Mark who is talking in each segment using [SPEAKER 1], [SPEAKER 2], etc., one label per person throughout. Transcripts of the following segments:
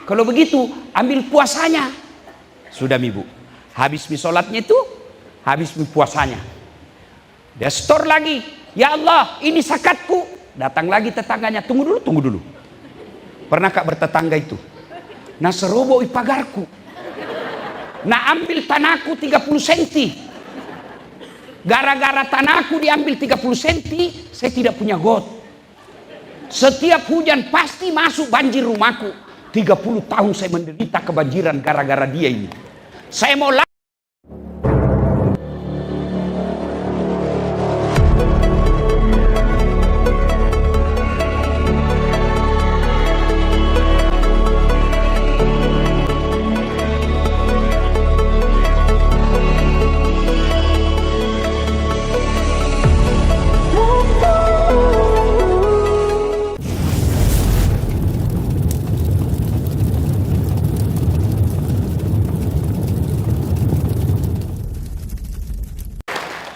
[SPEAKER 1] Kalau begitu ambil puasanya. Sudah ibu, habis mi sholatnya itu, habis mi puasanya. Dia store lagi, ya Allah ini zakatku. Datang lagi tetangganya, tunggu dulu. Pernah kak bertetangga itu? Nah seroboi pagarku. Nah ambil tanahku 30 cm. Gara-gara tanahku diambil 30 cm, saya tidak punya got. Setiap hujan pasti masuk banjir rumahku. 30 tahun saya menderita kebanjiran gara-gara dia ini. Saya mau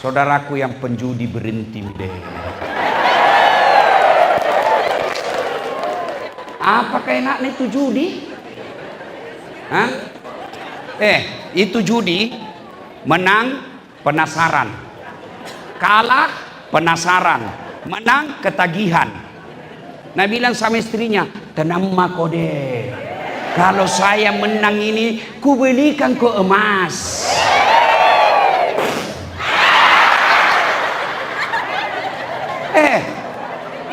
[SPEAKER 1] saudaraku yang penjudi berhenti deh. Apakah enaknya itu judi? Hah? Itu judi, menang penasaran, kalah penasaran, menang ketagihan. Nah bilang sama istrinya, tenang kau deh, kalau saya menang ini ku belikan kau emas.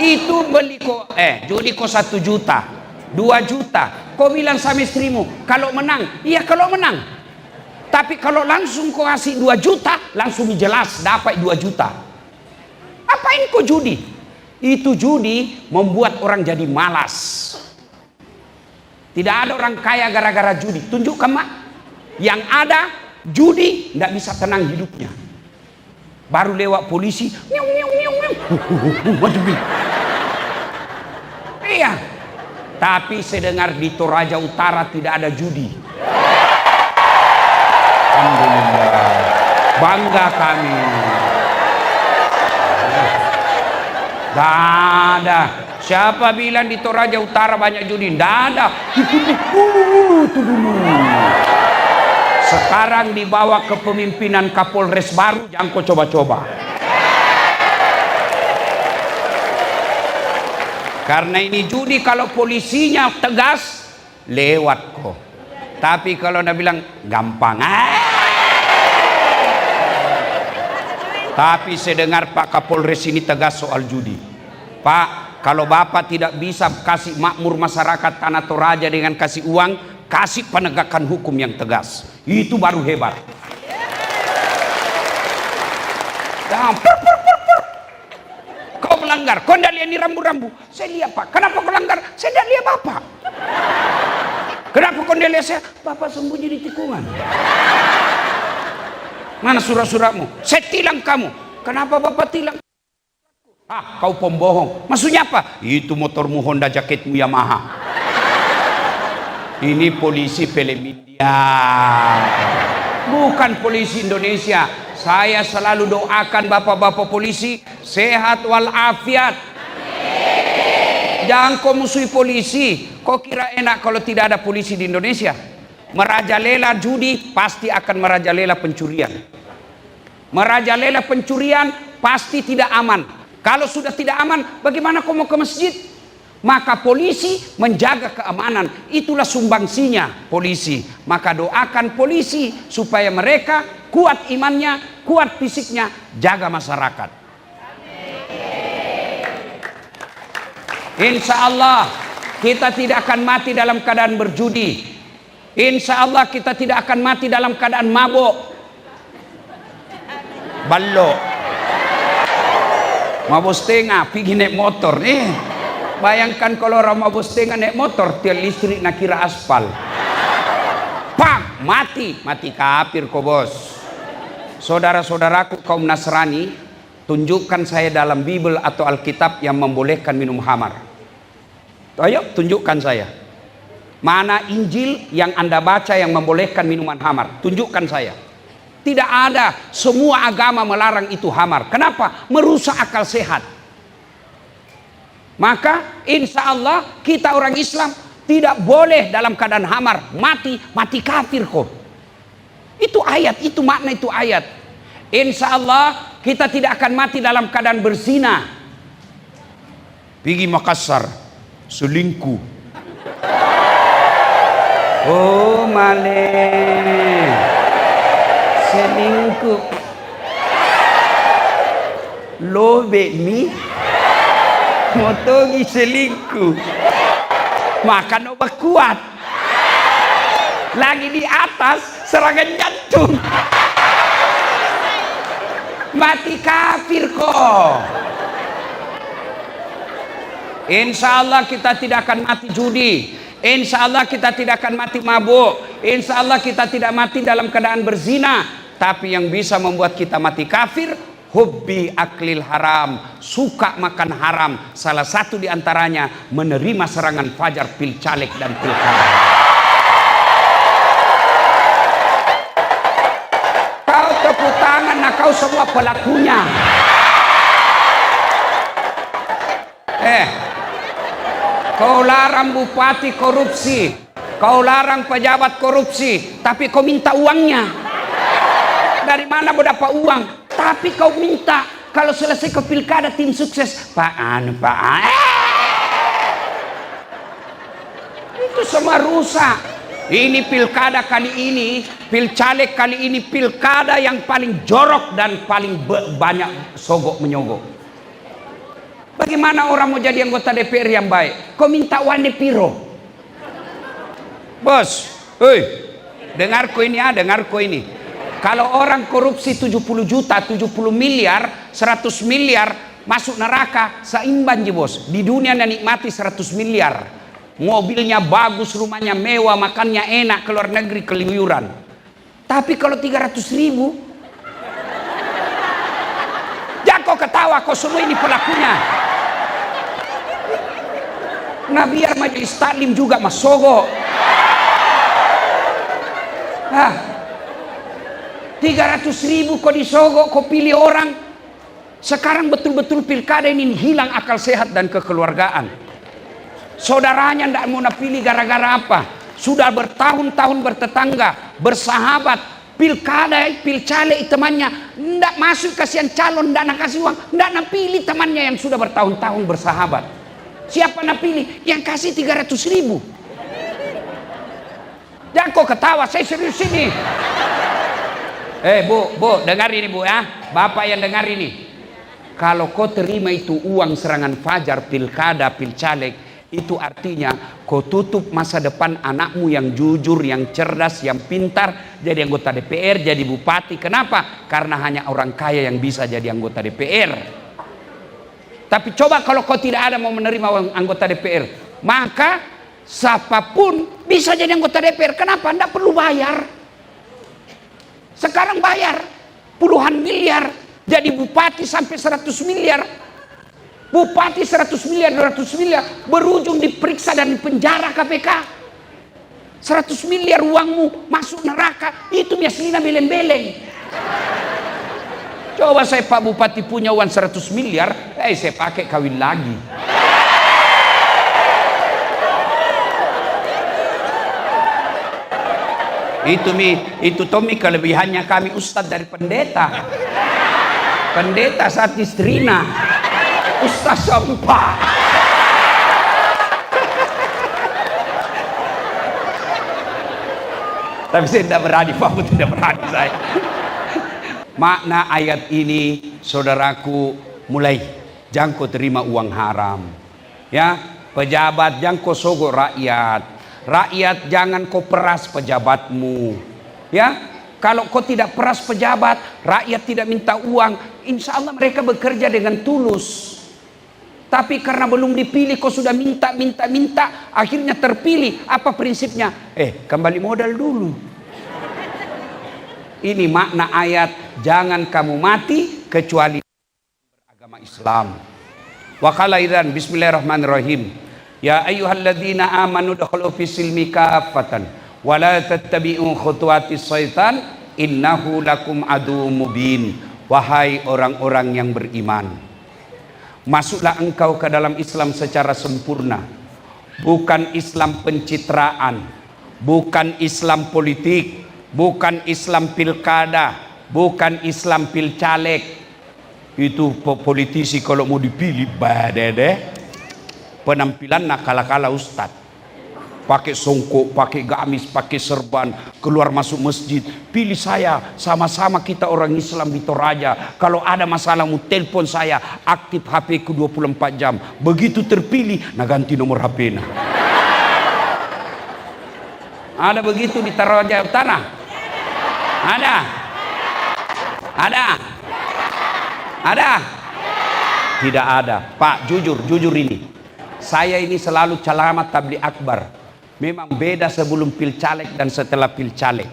[SPEAKER 1] Itu beli kok judi kok 1 juta 2 juta. Kau bilang sama istrimu kalau menang, iya kalau menang. Tapi kalau langsung kau kasih 2 juta, langsung jelas dapat 2 juta. Apain kau judi? Itu judi membuat orang jadi malas. Tidak ada orang kaya gara-gara judi. Tunjukkan mak. Yang ada judi tidak bisa tenang hidupnya. Baru lewat polisi, iya. Tapi saya dengar di Toraja Utara tidak ada judi. Alhamdulillah, bangga kami. Tidak ada. Siapa bilang di Toraja Utara banyak judi? Tidak ada. Itu dulu. Sekarang dibawa kepemimpinan Kapolres baru, jangan kau coba-coba. Karena ini judi, kalau polisinya tegas, lewat kok. Tapi kalau anda bilang gampang, Tapi saya dengar Pak Kapolres ini tegas soal judi. Pak, kalau Bapak tidak bisa kasih makmur masyarakat Tanah Toraja dengan kasih uang, kasih penegakan hukum yang tegas. Itu baru hebat. Kau melanggar, kau tidak lihat ini rambu-rambu. Saya lihat Pak, kenapa kau langgar? Saya tidak lihat Bapak. Kenapa kau tidak lihat saya? Bapak sembunyi di tikungan. Mana surat-suratmu? Saya tilang kamu. Kenapa Bapak tilang? Kau pembohong. Maksudnya apa? Itu motormu Honda, jaketmu Yamaha. Ini polisi film India, bukan polisi Indonesia. Saya selalu doakan bapak-bapak polisi sehat walafiat. Jangan kau musuhi polisi. Kau kira enak kalau tidak ada polisi di Indonesia? Merajalela judi pasti akan merajalela pencurian. Merajalela pencurian pasti tidak aman. Kalau sudah tidak aman, bagaimana kau mau ke masjid? Maka polisi menjaga keamanan. Itulah sumbangsinya polisi. Maka doakan polisi supaya mereka kuat imannya, kuat fisiknya, jaga masyarakat. Insya Allah kita tidak akan mati dalam keadaan berjudi. Insya Allah kita tidak akan mati dalam keadaan mabuk. Ballo. Mabuk setengah, pergi naik motor. Bayangkan kalau orang mabuk setengah naik motor, tiang listrik nak kira aspal. Pak, mati kafir kau bos. Saudara-saudaraku kaum Nasrani, tunjukkan saya dalam Bible atau Alkitab yang membolehkan minum khamar. Ayo tunjukkan saya. Mana Injil yang Anda baca yang membolehkan minuman khamar? Tunjukkan saya. Tidak ada. Semua agama melarang itu khamar. Kenapa? Merusak akal sehat. Maka insya Allah kita orang Islam Tidak boleh dalam keadaan hamar, mati kafir kok. Itu ayat, itu makna itu ayat. Insya Allah kita tidak akan mati dalam keadaan berzina. Pergi Makassar, selingkuh. Oh maleh, selingkuh. Lobe mi, motogi selingkuh. Makan obat kuat. Lagi di atas serangan jantung. Mati kafir kok. Insya Allah kita tidak akan mati judi. Insya Allah kita tidak akan mati mabuk. Insya Allah kita tidak mati dalam keadaan berzina. Tapi yang bisa membuat kita mati kafir, hubbi aklil haram, suka makan haram. Salah satu diantaranya menerima serangan fajar pil caleg dan pilkada. Kau tepuk tangan, nah kau semua pelakunya. Kau larang bupati korupsi, kau larang pejabat korupsi, tapi kau minta uangnya. Dari mana mau dapat uang? Tapi kau minta kalau selesai ke pilkada tim sukses, Pak. Itu semua rusak. Ini pilkada kali ini, pilcaleg kali ini pilkada yang paling jorok dan paling banyak sogok menyogok. Bagaimana orang mau jadi anggota DPR yang baik? Kau minta uangnya piro? Bos, dengarku ini ya, dengarku ini. Kalau orang korupsi 70 juta, 70 miliar, 100 miliar masuk neraka, seimbang ji bos. Di dunia yang nikmati 100 miliar. Mobilnya bagus, rumahnya mewah, makannya enak, keluar negeri keluyuran. Tapi kalau 300 ribu, jangan kau ketawa, kau semua ini pelakunya. Nah biar majelis taklim juga masogo. Nah, 300 ribu kau disogok, kau pilih orang. Sekarang betul-betul pilkada ini hilang akal sehat dan kekeluargaan. Saudaranya tidak mau pilih gara-gara apa? Sudah bertahun-tahun bertetangga, bersahabat. Pilkada, pilcaleg temannya tidak masuk, kasihan calon, tidak nak kasih uang, tidak nak pilih temannya yang sudah bertahun-tahun bersahabat. Siapa nak pilih? Yang kasih 300 ribu. Jangan kau ketawa, saya serius ini. Bu, dengar ini bu ya, bapak yang dengar ini. Kalau kau terima itu uang serangan fajar, pilkada, pilcaleg, itu artinya kau tutup masa depan anakmu yang jujur, yang cerdas, yang pintar, jadi anggota DPR, jadi bupati. Kenapa? Karena hanya orang kaya yang bisa jadi anggota DPR. Tapi coba kalau kau tidak ada mau menerima anggota DPR, maka siapapun bisa jadi anggota DPR. Kenapa? Tidak perlu bayar. Sekarang bayar puluhan miliar, jadi bupati sampai 100 miliar. Bupati 100 miliar, 200 miliar, berujung diperiksa dan dipenjara KPK. 100 miliar uangmu masuk neraka, itu biasanya beleng-beleng. Coba saya Pak Bupati punya uang 100 miliar, saya pakai kawin lagi. Itu Tommy kelebihannya kami ustadz dari pendeta. Pendeta saat istrina, ustadz sampah. Tapi saya tidak berani, Pak, tidak berani saya. Makna ayat ini, saudaraku, mulai jangan kau terima uang haram. Ya, pejabat jangan kau sogok rakyat. Rakyat jangan kau peras pejabatmu. Ya, kalau kau tidak peras pejabat, rakyat tidak minta uang, insya Allah mereka bekerja dengan tulus. Tapi karena belum dipilih, kau sudah minta, akhirnya terpilih. Apa prinsipnya? Kembali modal dulu. Ini makna ayat, jangan kamu mati kecuali beragama Islam. Wa qala idzan bismillahirrahmanirrahim. Ya ayyuhalladzina amanu dakhulu fis silmi kaffatan wa la tattabi'u khutuwatis syaitan innahu lakum aduwwum mubin. Wahai orang-orang yang beriman, masuklah engkau ke dalam Islam secara sempurna. bukan Islam pencitraan, bukan Islam politik, bukan Islam pilkada, bukan Islam pilcaleg. Itu politisi kalau mau dipilih badede penampilan nakala-kala ustad, pakai songkok, pakai gamis, pakai serban, keluar masuk masjid. Pilih saya, sama-sama kita orang Islam di Toraja. Kalau ada masalah mau telepon saya, aktif HP ku 24 jam. Begitu terpilih, nah ganti nomor HP nah. Ada begitu di Toraja Utara? Ada? Ada? Ada? Tidak ada. Pak, jujur ini. Saya ini selalu calamat tabligh akbar. Memang beda sebelum pilcaleg dan setelah pilcaleg.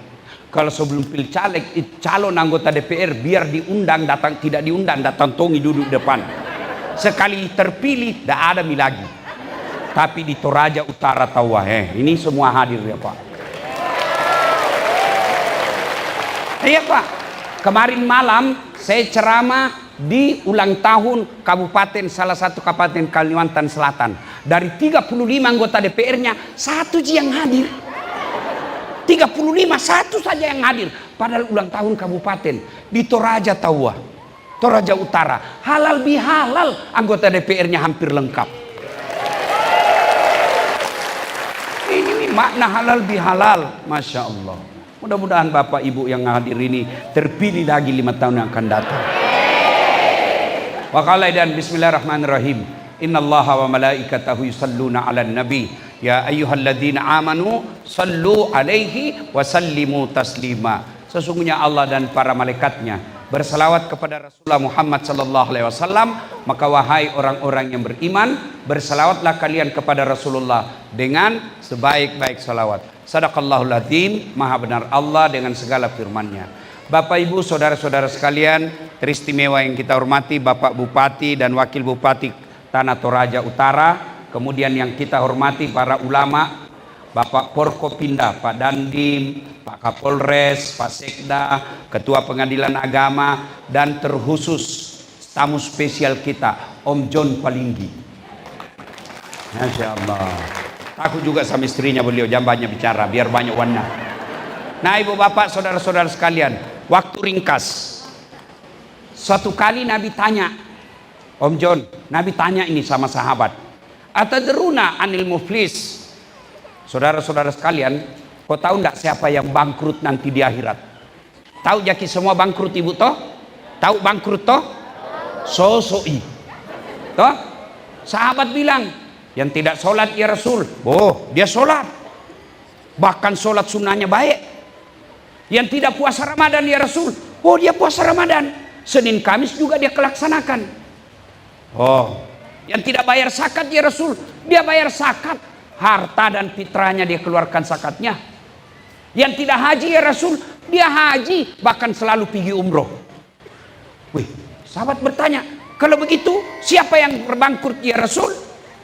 [SPEAKER 1] Kalau sebelum pilcaleg, calon anggota DPR biar diundang datang, tidak diundang datang tongi duduk depan. Sekali terpilih, tidak ada mi lagi. Tapi di Toraja Utara tahu ini semua hadir ya Pak. Iya Pak. Kemarin malam saya ceramah di ulang tahun kabupaten, salah satu kabupaten Kalimantan Selatan. Dari 35 anggota DPR-nya, satu yang hadir. 35, satu saja yang hadir. Padahal ulang tahun kabupaten di Toraja Tawa, Toraja Utara. Halal bihalal anggota DPR-nya hampir lengkap. Ini makna halal bihalal, Masya Allah. Mudah-mudahan Bapak Ibu yang hadir ini terpilih lagi 5 tahun yang akan datang. Wa qala dan bismillahirrahmanirrahim. Innallaha wa malaikatahu yusalluna 'alan nabi ya ayyuhalladzina amanu sallu 'alaihi wa sallimu taslima. Sesungguhnya Allah dan para malaikatnya berselawat kepada Rasulullah Muhammad sallallahu alaihi wasallam, maka wahai orang-orang yang beriman, berselawatlah kalian kepada Rasulullah dengan sebaik-baik salawat. Sadaqallahul azim, maha benar Allah dengan segala firman-Nya. Bapak Ibu saudara-saudara sekalian, teristimewa yang kita hormati Bapak Bupati dan Wakil Bupati Tanah Toraja Utara, kemudian yang kita hormati para ulama, Bapak Porkopinda, Pak Dandim, Pak Kapolres, Pak Sekda, Ketua Pengadilan Agama, dan terkhusus tamu spesial kita, Om John Palinggi. Masya Allah. Aku juga sama istrinya beliau, jangan banyak bicara, biar banyak warna. Nah ibu bapak saudara-saudara sekalian, waktu ringkas. Suatu kali Nabi tanya, Om John, Nabi tanya ini sama sahabat, atadruna anil muflis. Saudara-saudara sekalian, kau tahu enggak siapa yang bangkrut nanti di akhirat? Tahu jaki semua bangkrut ibu toh? Tahu bangkrut toh? Sosoi. Toh? Sahabat bilang, yang tidak sholat ya Rasul. Oh, dia sholat. Bahkan sholat sunnahnya baik. Yang tidak puasa Ramadan ya Rasul. Oh, dia puasa Ramadan. Senin Kamis juga dia kelaksanakan. Oh, yang tidak bayar zakat ya Rasul. Dia bayar zakat. Harta dan fitrahnya dia keluarkan zakatnya. Yang tidak haji ya Rasul. Dia haji. Bahkan selalu pergi umroh. Wih, sahabat bertanya, kalau begitu siapa yang berbangkrut ya Rasul?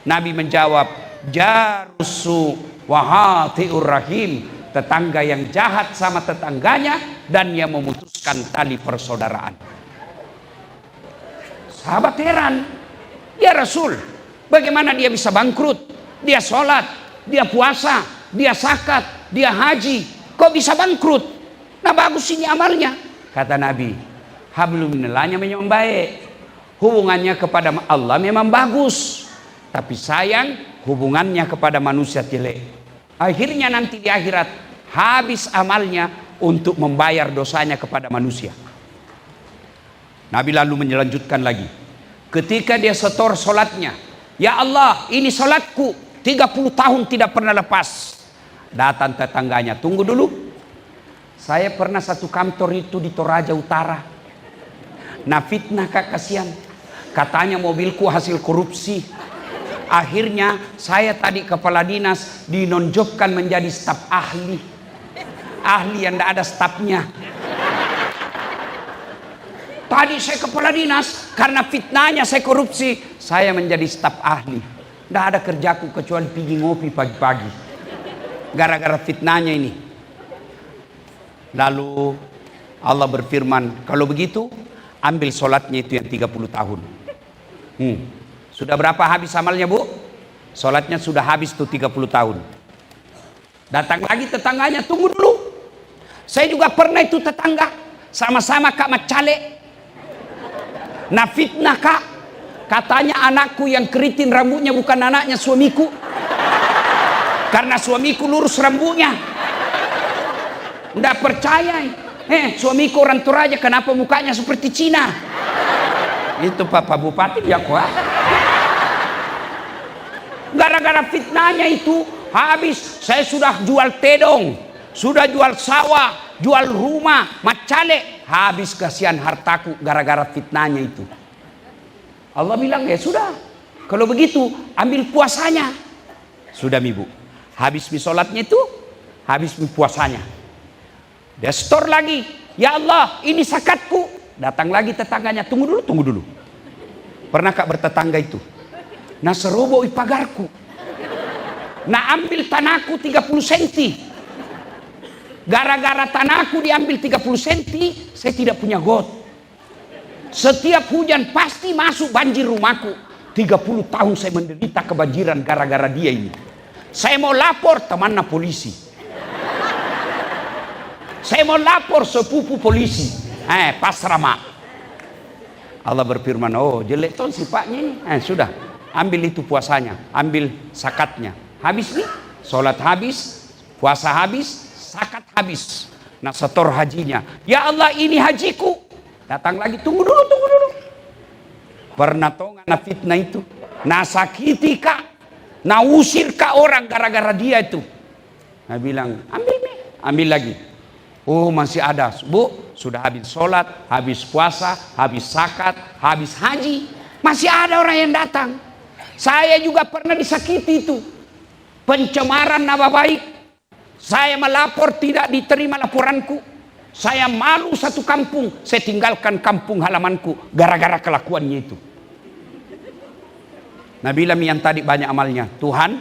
[SPEAKER 1] Nabi menjawab, jarusu wahatiur rahim, tetangga yang jahat sama tetangganya dan yang memutuskan tali persaudaraan. Sahabat heran, ya Rasul, bagaimana dia bisa bangkrut? Dia sholat, dia puasa, dia zakat, dia haji, kok bisa bangkrut? Nah bagus ini amalnya. Kata Nabi, hablum minallahnya memang baik, hubungannya kepada Allah memang bagus, tapi sayang hubungannya kepada manusia jelek. Akhirnya nanti di akhirat habis amalnya untuk membayar dosanya kepada manusia. Nabi lalu melanjutkan lagi, ketika dia setor solatnya, ya Allah ini solatku 30 tahun tidak pernah lepas. Datang tetangganya, tunggu dulu, saya pernah satu kantor itu di Toraja Utara. Nah fitnah kak, kasihan, katanya mobilku hasil korupsi. Akhirnya saya tadi kepala dinas dinonjokkan menjadi staf ahli. Ahli yang tidak ada stafnya. Tadi saya kepala dinas, karena fitnahnya saya korupsi, saya menjadi staf ahli. Tidak ada kerjaku kecuali pergi ngopi pagi-pagi. Gara-gara fitnahnya ini. Lalu Allah berfirman, kalau begitu ambil sholatnya itu yang 30 tahun. Sudah berapa habis amalnya bu? Sholatnya sudah habis tuh 30 tahun. Datang lagi tetangganya, tunggu dulu. Saya juga pernah itu tetangga. Sama-sama Kak Macale. Nah fitnah Kak. Katanya anakku yang keriting rambutnya bukan anaknya suamiku. Karena suamiku lurus rambutnya. Nggak percaya. Suamiku orang Toraja, kenapa mukanya seperti Cina? Itu Pak Bupati ya kuat. Gara-gara fitnahnya itu habis. Saya sudah jual tedong, sudah jual sawah, jual rumah, Macale. Habis kasihan hartaku gara-gara fitnahnya itu. Allah bilang ya sudah, kalau begitu ambil puasanya. Sudah ibu, habis mi sholatnya itu, habis mi puasanya. Dia store lagi, ya Allah ini zakatku. Datang lagi tetangganya, tunggu dulu. Pernah Kak bertetangga itu? Nah seroboh pagarku. Nah ambil tanahku 30 cm. Gara-gara tanahku diambil 30 cm, saya tidak punya got. Setiap hujan pasti masuk banjir rumahku. 30 tahun saya menderita kebanjiran gara-gara dia ini. Saya mau lapor temannya polisi. Saya mau lapor sepupu polisi. Pasrama. Allah berfirman, oh jelek tuh sifatnya ini. Sudah, ambil itu puasanya, ambil zakatnya. Habis nih, sholat habis, puasa habis, zakat habis. Nah setor hajinya, ya Allah ini hajiku. Datang lagi, tunggu dulu. Pernah tahu nggak fitnah itu? Nah sakiti Kak, nah usir Kak orang gara-gara dia itu. Nah bilang, ambil lagi. Oh masih ada, Bu, sudah habis sholat, habis puasa, habis zakat, habis haji. Masih ada orang yang datang. Saya juga pernah disakiti itu. Pencemaran nama baik. Saya melapor, tidak diterima laporanku. Saya malu satu kampung. Saya tinggalkan kampung halamanku gara-gara kelakuannya itu. Nabila yang tadi banyak amalnya. Tuhan,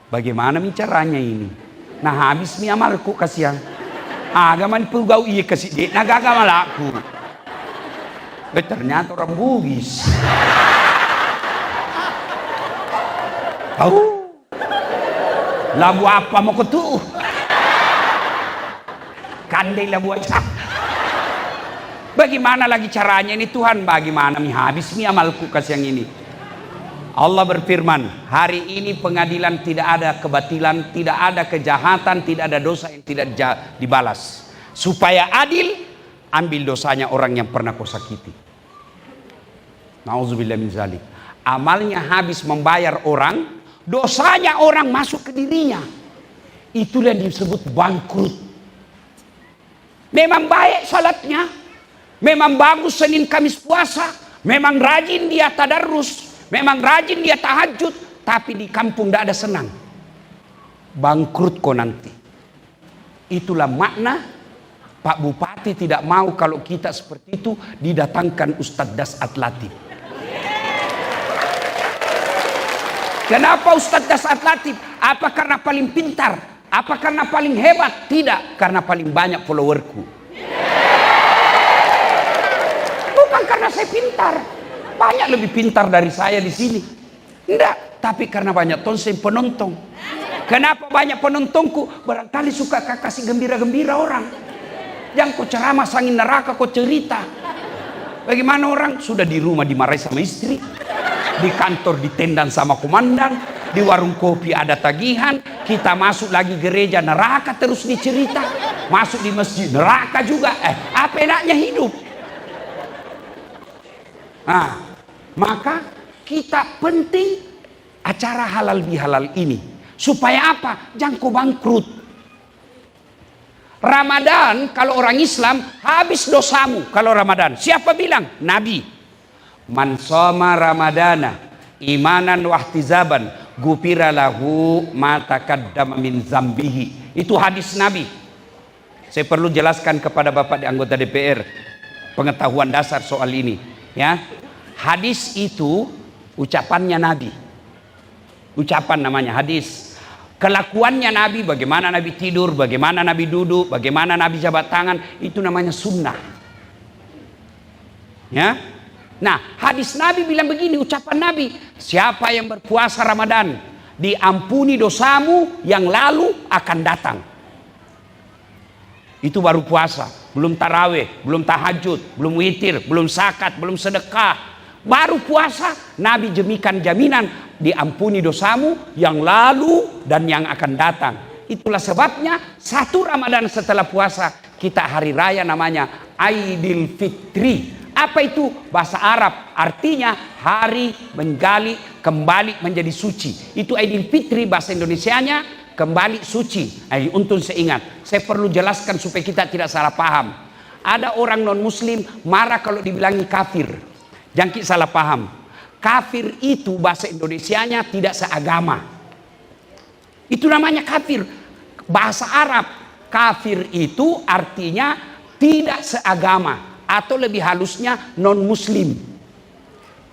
[SPEAKER 1] bagaimana caranya ini? Nah habis mi amalku kasihan. Agama ni pugau iya kasih dia. Nagaga malaku. Ternyata orang Bugis. Tahu? Labu apa mau ketuh? Kandai labu aja. Bagaimana lagi caranya ini Tuhan? Bagaimana mi habis mi amalku kasih yang ini? Allah berfirman, hari ini pengadilan tidak ada kebatilan, tidak ada kejahatan, tidak ada dosa yang tidak dibalas. Supaya adil, ambil dosanya orang yang pernah kau sakiti. Nauzubillah min zalik. Amalnya habis membayar orang, dosanya orang masuk ke dirinya. Itulah yang disebut bangkrut. Memang baik salatnya, memang bagus Senin Kamis puasa, memang rajin dia tadarus, memang rajin dia tahajud, tapi di kampung tidak ada senang. Bangkrut kok nanti. Itulah makna Pak Bupati tidak mau kalau kita seperti itu didatangkan Ustadz Dasat Latif. Kenapa Ustadz Dasat Latif? Apa karena paling pintar? Apa karena paling hebat? Tidak, karena paling banyak followerku. Bukan karena saya pintar. Banyak lebih pintar dari saya di sini. Enggak, tapi karena banyak tonsen penonton. Kenapa banyak penontonku? Barangkali suka kasih gembira-gembira orang. Yang kau ceramah sangin neraka kau cerita. Bagaimana orang sudah di rumah dimarahi sama istri, di kantor ditendang sama komandan, di warung kopi ada tagihan, kita masuk lagi gereja neraka terus dicerita, masuk di masjid neraka juga. Apa enaknya hidup? Nah, maka kita penting acara halal bihalal ini supaya apa? Jangan kau bangkrut. Ramadan kalau orang Islam habis dosamu kalau Ramadan. Siapa bilang? Nabi. Man shoma ramadana imanan wahtizaban gufira lahu ma taqaddama min zambihi. Itu hadis Nabi. Saya perlu jelaskan kepada Bapak di anggota DPR pengetahuan dasar soal ini, ya. Hadis itu ucapannya Nabi. Ucapan namanya hadis. Kelakuannya Nabi, bagaimana Nabi tidur, bagaimana Nabi duduk, bagaimana Nabi jabat tangan, itu namanya sunnah. Ya. Nah, hadis Nabi bilang begini, ucapan Nabi, siapa yang berpuasa Ramadan, diampuni dosamu yang lalu akan datang. Itu baru puasa, belum tarawih, belum tahajud, belum witir, belum zakat, belum sedekah. Baru puasa, Nabi jemikan jaminan diampuni dosamu yang lalu dan yang akan datang. Itulah sebabnya 1 Ramadan setelah puasa kita hari raya namanya Aidil Fitri. Apa itu? Bahasa Arab artinya hari menggali kembali menjadi suci. Itu Aidil Fitri, bahasa Indonesianya kembali suci. Untuk saya ingat, saya perlu jelaskan supaya kita tidak salah paham. Ada orang non muslim marah kalau dibilangi kafir. Jangan kita salah paham. Kafir itu bahasa Indonesianya tidak seagama. Itu namanya kafir. Bahasa Arab kafir itu artinya tidak seagama, atau lebih halusnya non muslim.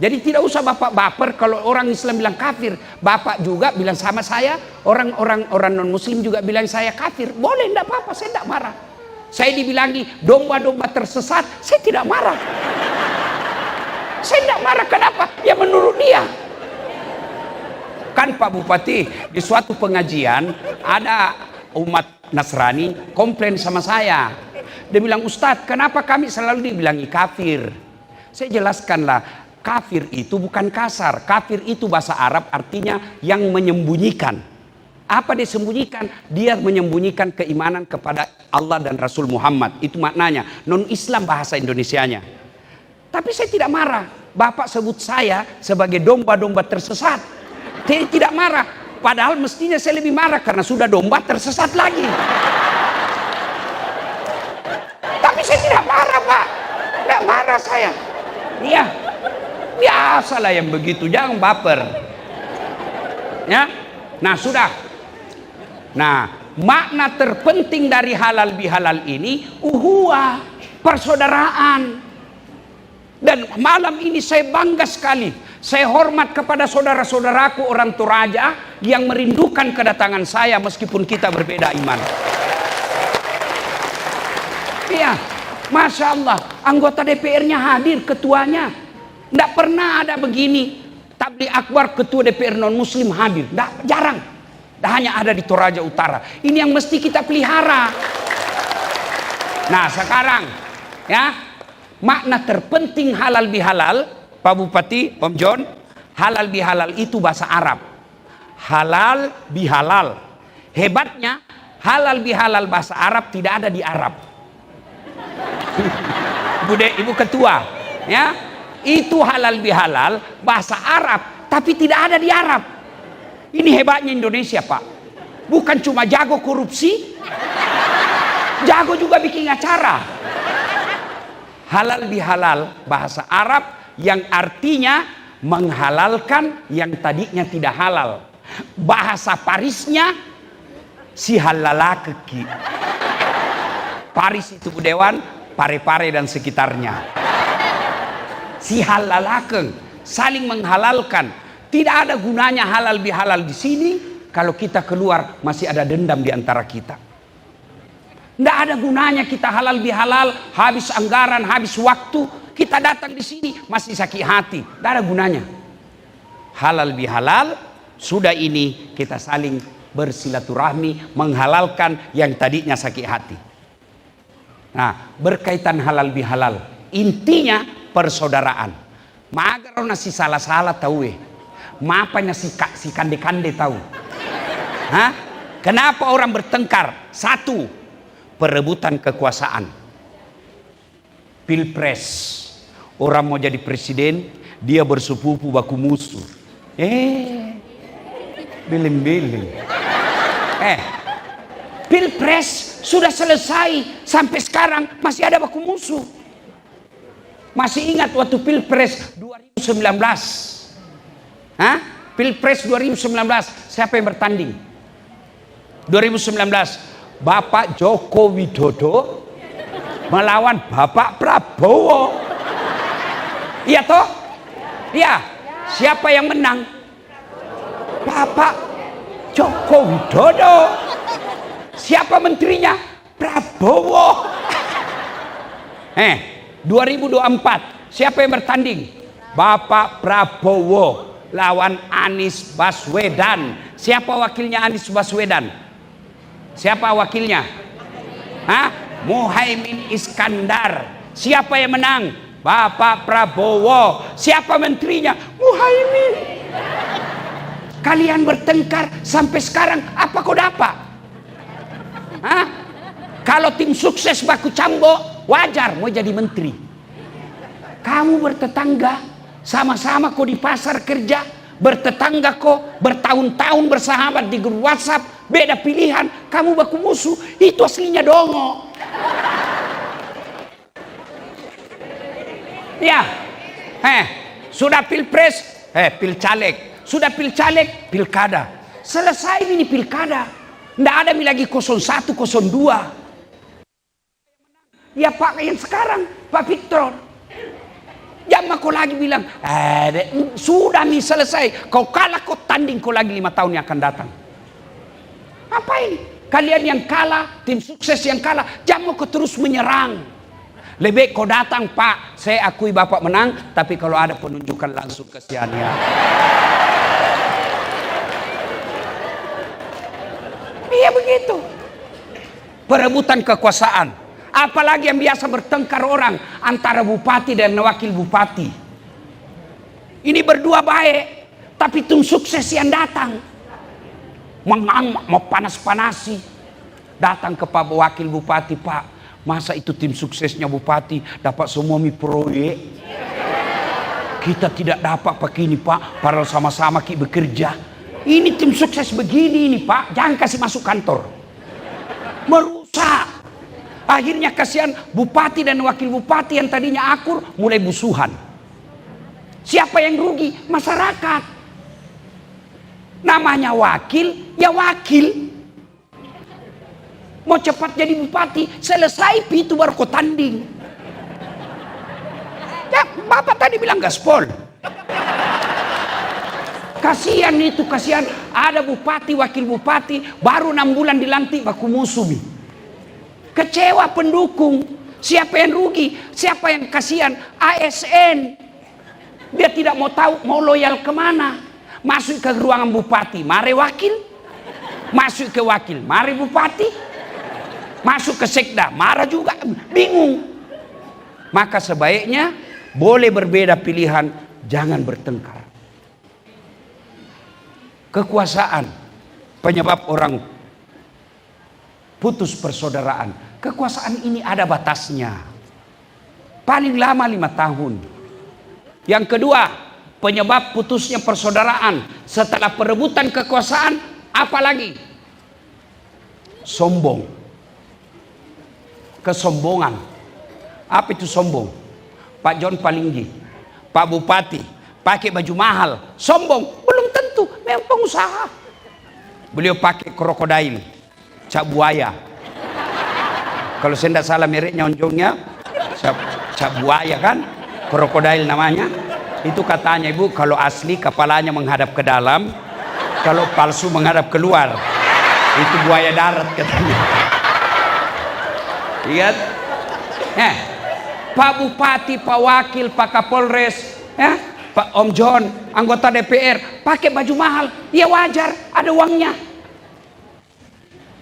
[SPEAKER 1] Jadi tidak usah Bapak baper kalau orang Islam bilang kafir. Bapak juga bilang sama saya, orang non muslim juga bilang saya kafir. Boleh, tidak apa-apa, saya tidak marah. Saya dibilangi domba-domba tersesat, saya tidak marah. Saya tidak marah, kenapa? Ya menurut dia. Kan Pak Bupati, di suatu pengajian ada umat Nasrani komplain sama saya. Dia bilang, Ustadz, kenapa kami selalu dibilangi kafir? Saya jelaskanlah, kafir itu bukan kasar. Kafir itu bahasa Arab artinya yang menyembunyikan. Apa dia sembunyikan? Dia menyembunyikan keimanan kepada Allah dan Rasul Muhammad. Itu maknanya. Non-Islam bahasa Indonesianya. Tapi saya tidak marah. Bapak sebut saya sebagai domba-domba tersesat. Saya tidak marah. Padahal mestinya saya lebih marah karena sudah domba tersesat lagi. Tapi saya tidak marah, Pak. Tidak marah saya. Iya. Biasalah yang begitu, jangan baper. Ya. Nah, sudah. Nah, makna terpenting dari halal bihalal ini uhuwah, persaudaraan. Dan malam ini saya bangga sekali. Saya hormat kepada saudara-saudaraku orang Toraja yang merindukan kedatangan saya meskipun kita berbeda iman. Iya, Masya Allah, anggota DPR-nya hadir, ketuanya. Tidak pernah ada begini. Tabligh akbar ketua DPR non-muslim hadir. Jarang. Hanya ada di Toraja Utara. Ini yang mesti kita pelihara. Nah sekarang, ya, makna terpenting halal bihalal, Pak Bupati, Om John, halal bihalal itu bahasa Arab. Halal bihalal. Hebatnya, halal bihalal bahasa Arab tidak ada di Arab. Ibu ketua, ya, itu halal bihalal bahasa Arab, tapi tidak ada di Arab. Ini hebatnya Indonesia, Pak. Bukan cuma jago korupsi, jago juga bikin acara. Halal bihalal bahasa Arab yang artinya menghalalkan yang tadinya tidak halal. Bahasa Parisnya si halalakeki. Paris itu Budewan, Pare-Pare dan sekitarnya. Si halalakeng, saling menghalalkan. Tidak ada gunanya halal bihalal di sini kalau kita keluar masih ada dendam di antara kita. Tidak ada gunanya kita halal bihalal, habis anggaran, habis waktu, kita datang di sini masih sakit hati. Tidak ada gunanya. Halal bihalal, sudah ini kita saling bersilaturahmi, menghalalkan yang tadinya sakit hati. Nah, berkaitan halal bihalal, intinya persaudaraan. Magar nasi salah-salah tahu Mapanya si kande-kande tahu. Hah? Kenapa orang bertengkar? Satu, perebutan kekuasaan. Pilpres, orang mau jadi presiden, dia bersepupu baku musuh. Bilin-bilin. Pilpres sudah selesai, sampai sekarang masih ada baku musuh. Masih ingat waktu Pilpres 2019? Hah? Pilpres 2019, siapa yang bertanding? 2019, Bapak Joko Widodo melawan Bapak Prabowo. Iya toh? Iya. Siapa yang menang? Bapak Joko Widodo. Siapa menterinya? Prabowo. 2024, siapa yang bertanding? Bapak Prabowo lawan Anies Baswedan. Siapa wakilnya Anies Baswedan? Siapa wakilnya? Hah? Muhaimin Iskandar. Siapa yang menang? Bapak Prabowo. Siapa menterinya? Muhaimin. Kalian bertengkar sampai sekarang, apa kau dapat? Hah? Kalau tim sukses baku cambo, wajar mau jadi menteri. Kamu bertetangga, sama-sama kau di pasar kerja, bertetangga kok, bertahun-tahun bersahabat di grup WhatsApp, beda pilihan, kamu baku musuh, itu aslinya dongo. Ya, sudah pilpres, pilcaleg, sudah pilcaleg, pilkada, selesai ini pilkada, ndak ada lagi 01, 02. Ya Pak yang sekarang, Pak Victor. Jangan kau lagi bilang, sudah nih selesai. Kau kalah, kau tanding kau lagi 5 tahun yang akan datang. Ngapain? Kalian yang kalah, tim sukses yang kalah, jangan kau terus menyerang. Lebih kau datang, Pak, saya akui Bapak menang, tapi kalau ada penunjukan langsung kesian ya. Iya begitu. Perebutan kekuasaan. Apalagi yang biasa bertengkar orang antara bupati dan wakil bupati. Ini berdua baik, tapi tim sukses yang datang mengang, mau panas-panasi, datang ke Pak Wakil Bupati, Pak, masa itu tim suksesnya bupati dapat semua proyek, kita tidak dapat pakai ini Pak, padahal sama-sama kita bekerja. Ini tim sukses begini ini Pak, jangan kasih masuk kantor, merusak. Akhirnya kasihan bupati dan wakil bupati yang tadinya akur mulai musuhan. Siapa yang rugi? Masyarakat. Namanya wakil, ya wakil. Mau cepat jadi bupati, selesai itu baru kau tanding. Ya, Bapak tadi bilang gaspol. Kasihan itu, kasihan. Ada bupati, wakil bupati, baru 6 bulan dilantik baku musuh. Kecewa pendukung. Siapa yang rugi? Siapa yang kasihan? ASN. Dia tidak mau tahu mau loyal kemana. Masuk ke ruangan bupati, mari wakil. Masuk ke wakil, mari bupati. Masuk ke sekda, marah juga. Bingung. Maka sebaiknya boleh berbeda pilihan, jangan bertengkar. Kekuasaan penyebab orang putus persaudaraan. Kekuasaan ini ada batasnya. Paling lama 5 tahun. Yang kedua, penyebab putusnya persaudaraan setelah perebutan kekuasaan, apalagi? Sombong. Kesombongan. Apa itu sombong? Pak John Palinggi, Pak Bupati, pakai baju mahal, sombong? Belum tentu, memang pengusaha. Beliau pakai krokodil, cap buaya. Kalau saya tidak salah mereknya onjongnya cap buaya kan, krokodil namanya. Itu katanya ibu, kalau asli kepalanya menghadap ke dalam, kalau palsu menghadap keluar. Itu buaya darat katanya. Lihat, Pak Bupati, Pak Wakil, Pak Kapolres, Pak Om John, anggota DPR, pakai baju mahal, ya wajar, ada uangnya.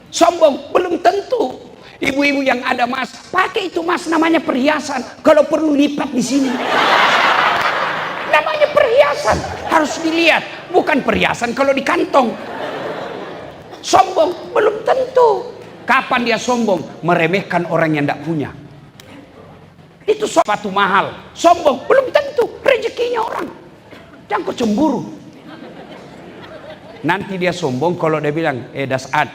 [SPEAKER 1] Sombong? Belum tentu. Ibu-ibu yang ada emas, pakai itu emas, namanya perhiasan. Kalau perlu lipat di sini. Namanya perhiasan, harus dilihat, bukan perhiasan kalau di kantong. Sombong? Belum tentu. Kapan dia sombong? Meremehkan orang yang tidak punya. Itu sepatu mahal, sombong? Belum tentu, rezekinya orang. Jangan kau cemburu. Nanti dia sombong kalau dia bilang, Dasad,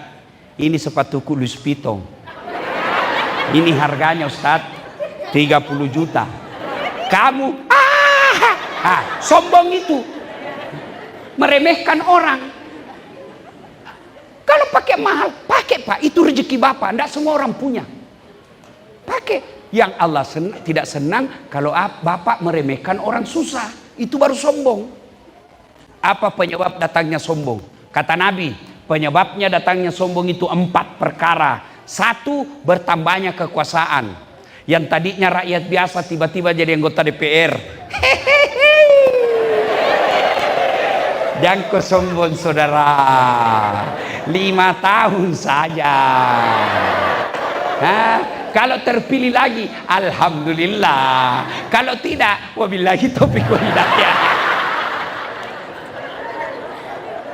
[SPEAKER 1] ini sepatuku Louis Vuitton. Ini harganya Ustaz 30 juta. Kamu sombong itu. Meremehkan orang. Kalau pakai mahal, pakai Pak, itu rezeki Bapak, tidak semua orang punya. Pakai. Yang Allah tidak senang kalau Bapak meremehkan orang susah. Itu baru sombong. Apa penyebab datangnya sombong? Kata Nabi, penyebabnya datangnya sombong itu 4 perkara. 1, bertambahnya kekuasaan. Yang tadinya rakyat biasa tiba-tiba jadi anggota DPR. Jangan kau sombong saudara. 5 tahun saja. Nah, kalau terpilih lagi, alhamdulillah. Kalau tidak, wabillahi taufiq wal hidayah.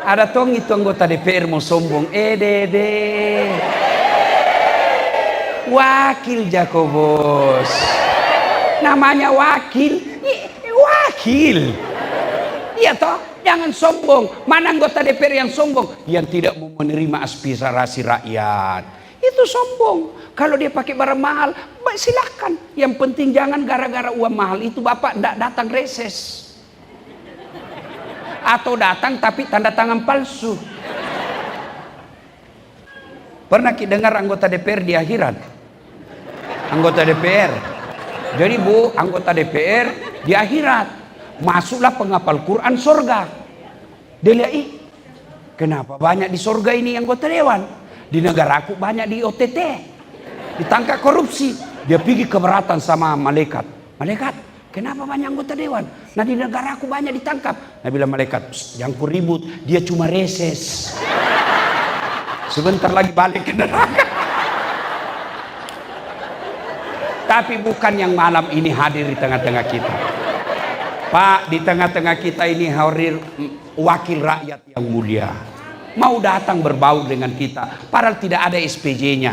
[SPEAKER 1] Ada tong itu anggota DPR mau sombong. Dede. Wakil Jakobos. Namanya wakil. Wakil. Iya toh, jangan sombong. Mana anggota DPR yang sombong? Yang tidak mau menerima aspirasi rakyat. Itu sombong. Kalau dia pakai barang mahal, silakan. Yang penting jangan gara-gara uang mahal itu Bapak tidak datang reses. Atau datang tapi tanda tangan palsu. Pernah kita dengar anggota DPR di akhirat? Anggota DPR. Jadi Bu, anggota DPR di akhirat. Masuklah penghafal Quran surga. Dia lihat, kenapa banyak di surga ini anggota dewan? Di negaraku banyak di OTT. Ditangkap korupsi. Dia pergi keberatan sama malaikat. Malaikat, kenapa banyak anggota dewan? Nah di negaraku banyak ditangkap. Nah bilang malaikat, jangan ku ribut, dia cuma reses. Sebentar lagi balik ke neraka. Tapi bukan yang malam ini hadir di tengah-tengah kita. Pak, di tengah-tengah kita ini hadir wakil rakyat yang mulia. Mau datang berbau dengan kita, padahal tidak ada SPJ-nya.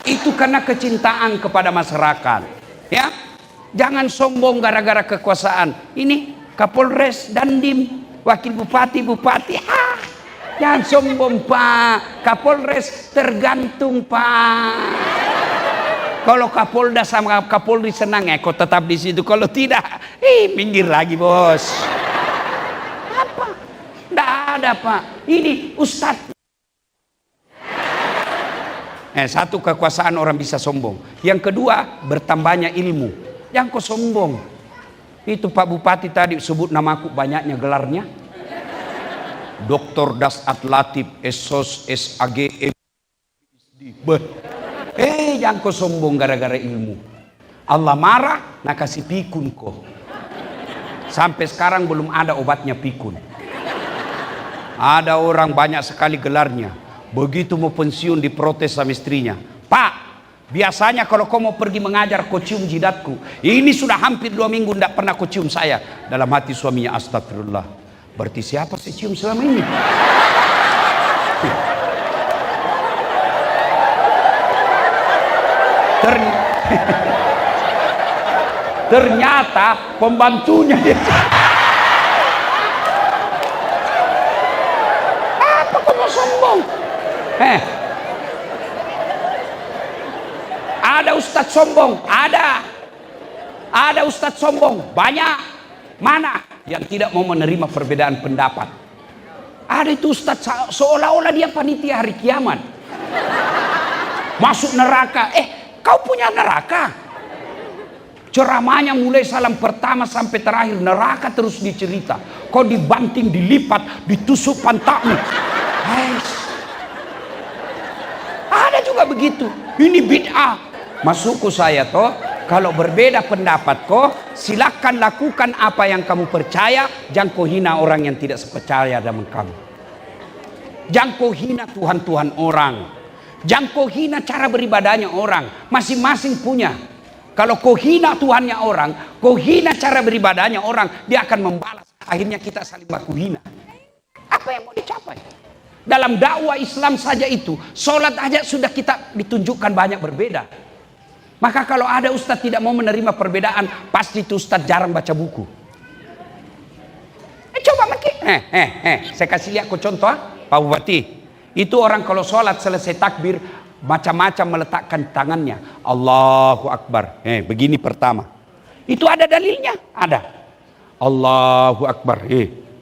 [SPEAKER 1] Itu karena kecintaan kepada masyarakat. Ya, jangan sombong gara-gara kekuasaan. Ini Kapolres, Dandim, wakil bupati. Jangan sombong Pak. Kapolres tergantung Pak. Kalau Kapolda sama Kapolri senang kau tetap di situ. Kalau tidak, minggir lagi bos. Apa? Tidak ada Pak. Ini Ustadz. Satu, kekuasaan orang bisa sombong. Yang kedua, bertambahnya ilmu. Yang kau sombong. Itu Pak Bupati tadi sebut namaku, banyaknya gelarnya. Dr. Dasat Latif, SOS, SAG, jangan kau sombong gara-gara ilmu. Allah marah, nak kasih pikun kau. Sampai sekarang belum ada obatnya pikun. Ada orang banyak sekali gelarnya. Begitu mau pensiun diprotes sama istrinya. Pak, biasanya kalau kau mau pergi mengajar kau cium jidatku. Ini sudah hampir 2 minggu tidak pernah kau cium saya. Dalam hati suaminya, astagfirullah. Berarti siapa sih cium selama ini? Ternyata pembantunya dia. Apa kau mau sombong? Ada ustadz sombong, ada ustadz sombong, banyak. Mana yang tidak mau menerima perbedaan pendapat? Ada itu ustadz seolah-olah dia panitia hari kiamat. Masuk neraka. Kau punya neraka? Ceramahnya mulai salam pertama sampai terakhir neraka terus dicerita. Kau dibanting, dilipat, ditusuk pantatmu. Ada juga begitu. Ini bid'ah. Masukku saya toh, kalau berbeda pendapat kau, silakan lakukan apa yang kamu percaya. Jangan kau hina orang yang tidak sepercaya dengan kamu. Jangan kau hina Tuhan-Tuhan orang. Jangan kau hina cara beribadahnya orang. Masing-masing punya. Kalau kau hina Tuhannya orang, kau hina cara beribadahnya orang, dia akan membalas. Akhirnya kita saling baku hina. Apa yang mau dicapai? Dalam dakwah Islam saja itu, sholat aja sudah kita ditunjukkan banyak berbeda. Maka kalau ada ustadz tidak mau menerima perbedaan, pasti itu ustadz jarang baca buku. Coba makin. Saya kasih lihat kau contoh, Pak Bupati. Itu orang kalau sholat selesai takbir, macam-macam meletakkan tangannya. Allahu Akbar. Begini pertama. Itu ada dalilnya? Ada. Allahu Akbar.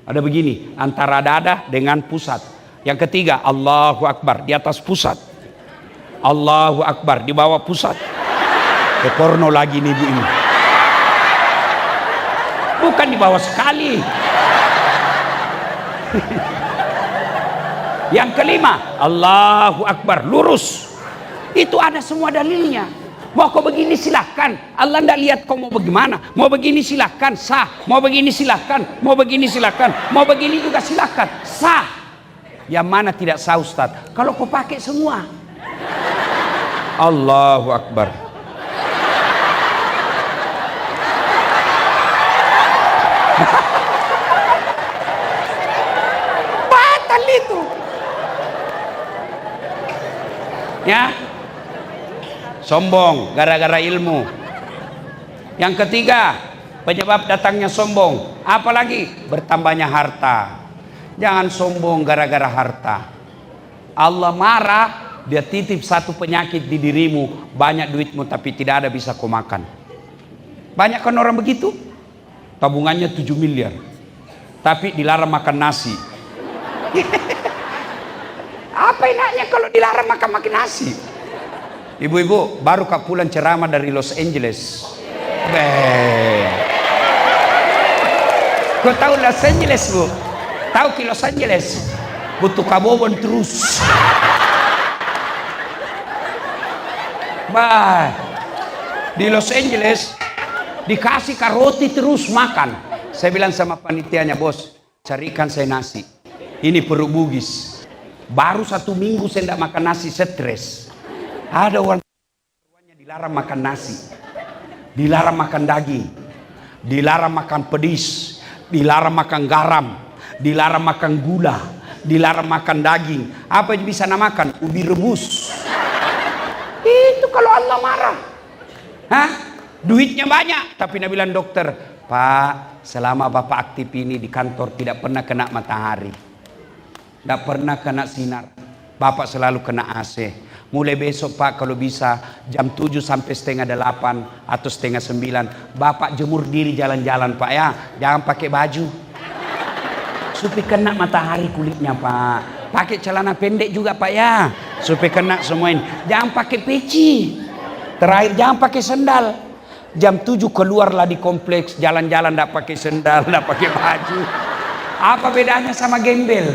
[SPEAKER 1] Ada begini. Antara dada dengan pusat. Yang ketiga, Allahu Akbar. Di atas pusat. Allahu Akbar. Di bawah pusat. Porno lagi nih ibu ini. Bukan di bawah sekali. Yang kelima, Allahu Akbar, lurus. Itu ada semua dalilnya. Mau kau begini silahkan. Allah tidak lihat kau mau bagaimana. Mau begini silahkan, sah. Mau begini silahkan. Mau begini silahkan. Mau begini juga silahkan, sah. Yang mana tidak sah Ustaz? Kalau kau pakai semua. Allahu Akbar. Batal itu. Ya, sombong gara-gara ilmu. Yang ketiga, penyebab datangnya sombong, apalagi bertambahnya harta. Jangan sombong gara-gara harta. Allah marah, dia titip satu penyakit di dirimu, banyak duitmu tapi tidak ada bisa kau makan. Banyak kan orang begitu, tabungannya 7 miliar tapi dilarang makan nasi. Apa enaknya kalau dilarang makan nasi? Ibu-ibu, baru kak pulang ceramah dari Los Angeles. Kau tahu Los Angeles, Bu? Tahu ke Los Angeles? Butuh kabobon terus. Di Los Angeles dikasih roti terus makan. Saya bilang sama panitianya, bos, carikan saya nasi. Ini perut bugis. Baru 1 minggu saya tidak makan nasi, stres. Ada orang dilarang makan nasi, dilarang makan daging, dilarang makan pedis, dilarang makan garam, dilarang makan gula, dilarang makan daging. Apa yang bisa makan? Ubi rebus. Itu kalau Allah marah. Hah? Duitnya banyak, tapi Nabi bilang dokter, Pak, selama Bapak aktif ini di kantor tidak pernah kena matahari, tidak pernah kena sinar, Bapak selalu kena AC. Mulai besok Pak, kalau bisa jam 7 sampai setengah 8 atau setengah 9, Bapak jemur diri jalan-jalan Pak ya, jangan pakai baju supaya kena matahari kulitnya Pak. Pakai celana pendek juga Pak ya, supaya kena semua ini. Jangan pakai peci. Terakhir jangan pakai sendal. Jam 7 keluarlah di kompleks, jalan-jalan tidak pakai sendal, tidak pakai baju. Apa bedanya sama gembel?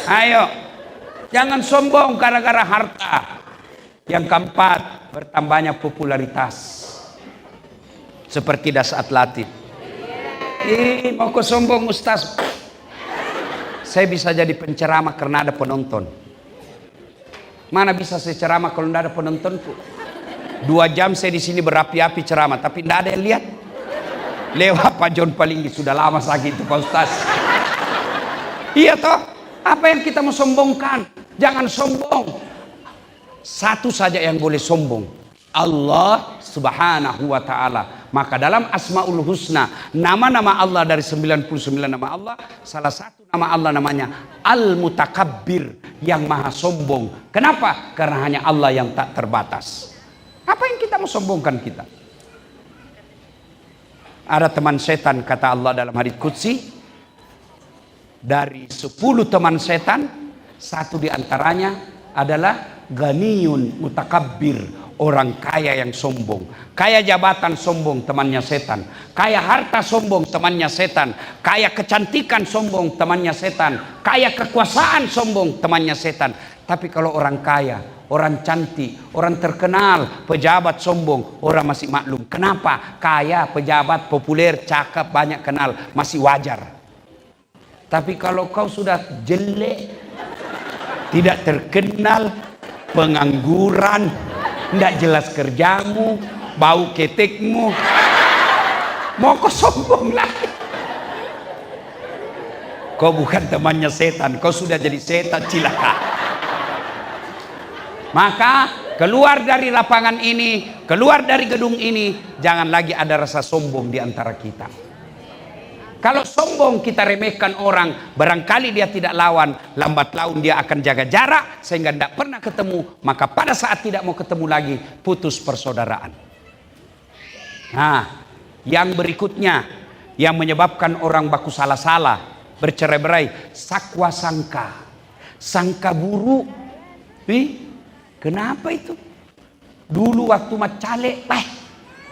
[SPEAKER 1] Ayo, jangan sombong gara-gara harta. Yang keempat, bertambahnya popularitas. Seperti Dasat Latif. Mau kau sombong Ustaz? Saya bisa jadi penceramah karena ada penonton. Mana bisa saya ceramah kalau tidak ada penontonku? 2 jam saya di sini berapi-api ceramah, tapi tidak ada yang lihat. Lewat Pak John Palinggi, sudah lama sakit itu Pak Ustaz. Iya toh? Apa yang kita mau sombongkan? Jangan sombong. Satu saja yang boleh sombong, Allah Subhanahu wa ta'ala. Maka dalam Asmaul Husna, nama-nama Allah dari 99 nama Allah, salah satu nama Allah namanya Al-Mutakabbir, yang maha sombong. Kenapa? Karena hanya Allah yang tak terbatas. Apa yang kita mau sombongkan kita? Ada teman setan, kata Allah dalam hadits qudsi, dari 10 teman setan, 1 diantaranya adalah ganiyun mutakabbir, orang kaya yang sombong. Kaya jabatan sombong, temannya setan. Kaya harta sombong, temannya setan. Kaya kecantikan sombong, temannya setan. Kaya kekuasaan sombong, temannya setan. Tapi kalau orang kaya, orang cantik, orang terkenal, pejabat sombong, orang masih maklum. Kenapa? Kaya, pejabat, populer, cakep, banyak kenal, masih wajar. Tapi kalau kau sudah jelek, tidak terkenal, pengangguran, tidak jelas kerjamu, bau ketekmu, mau kau sombong lagi. Kau bukan temannya setan, kau sudah jadi setan, cilaka. Maka keluar dari lapangan ini, keluar dari gedung ini, jangan lagi ada rasa sombong di antara kita. Kalau sombong kita remehkan orang, barangkali dia tidak lawan, lambat laun dia akan jaga jarak sehingga tidak pernah ketemu, maka pada saat tidak mau ketemu lagi, putus persaudaraan. Nah, yang berikutnya yang menyebabkan orang baku salah-salah, bercerai-berai, sakwa sangka, sangka buruk. Kenapa itu? Dulu waktu macale,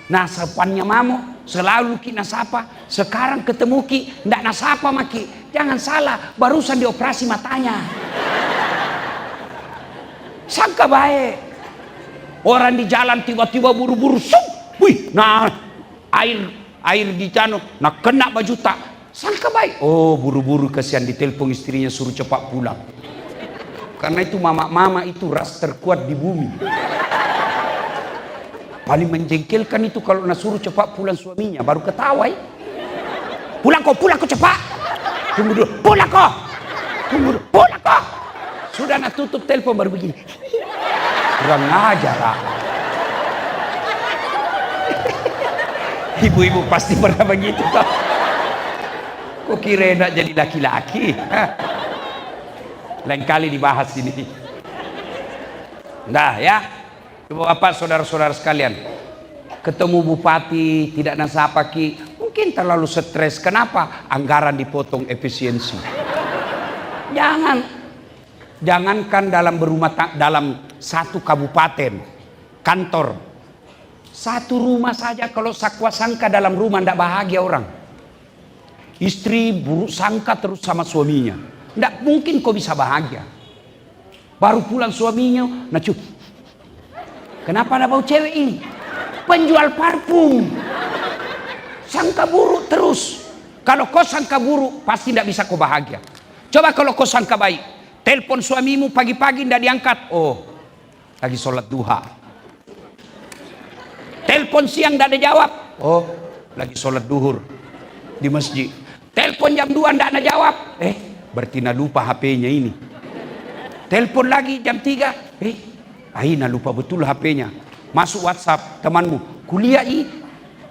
[SPEAKER 1] nasapannya mamo, selalu ki nasapa. Sekarang ketemu ki, ndak nasapa maki. Jangan salah, barusan dioperasi matanya. Sangka baik. Orang di jalan tiba-tiba buru-buru, wih, nah air di jano, nah kena baju tak. Sangka baik. Oh, buru-buru kasihan, ditelepon istrinya suruh cepat pulang. Karena itu mama itu ras terkuat di bumi. Paling menjengkelkan itu kalau nak suruh cepat pulang suaminya, baru ketawa. Pulang kau cepat. Tunggu dulu, pulang kau. Tunggu dulu, pulang kau. Sudah nak tutup telepon baru begini. Kurang ajar. Ibu-ibu pasti pernah begitu toh. Kok kira nak jadi laki-laki? Lain kali dibahas ini. Nah ya, Bapak saudara-saudara sekalian, ketemu bupati tidak nasapa ki, mungkin terlalu stres. Kenapa? Anggaran dipotong efisiensi. Jangankan dalam satu kabupaten kantor, satu rumah saja kalau sakwa sangka dalam rumah tidak bahagia orang. Istri buruk sangka terus sama suaminya, tidak mungkin kau bisa bahagia. Baru pulang suaminya, nacu. Kenapa ada bau cewek ini? Penjual parfum. Sangka buruk terus. Kalau kau sangka buruk, pasti tidak bisa kau bahagia. Coba kalau kau sangka baik. Telepon suamimu pagi-pagi tidak diangkat. Oh, lagi sholat duha. Telepon siang tidak ada jawab. Oh, lagi sholat duhur di masjid. Telepon jam 2 tidak ada jawab. Berarti nak lupa HP-nya ini. Telepon lagi jam 3. Aina lupa betul HP-nya. Masuk WhatsApp temanmu. Kuliah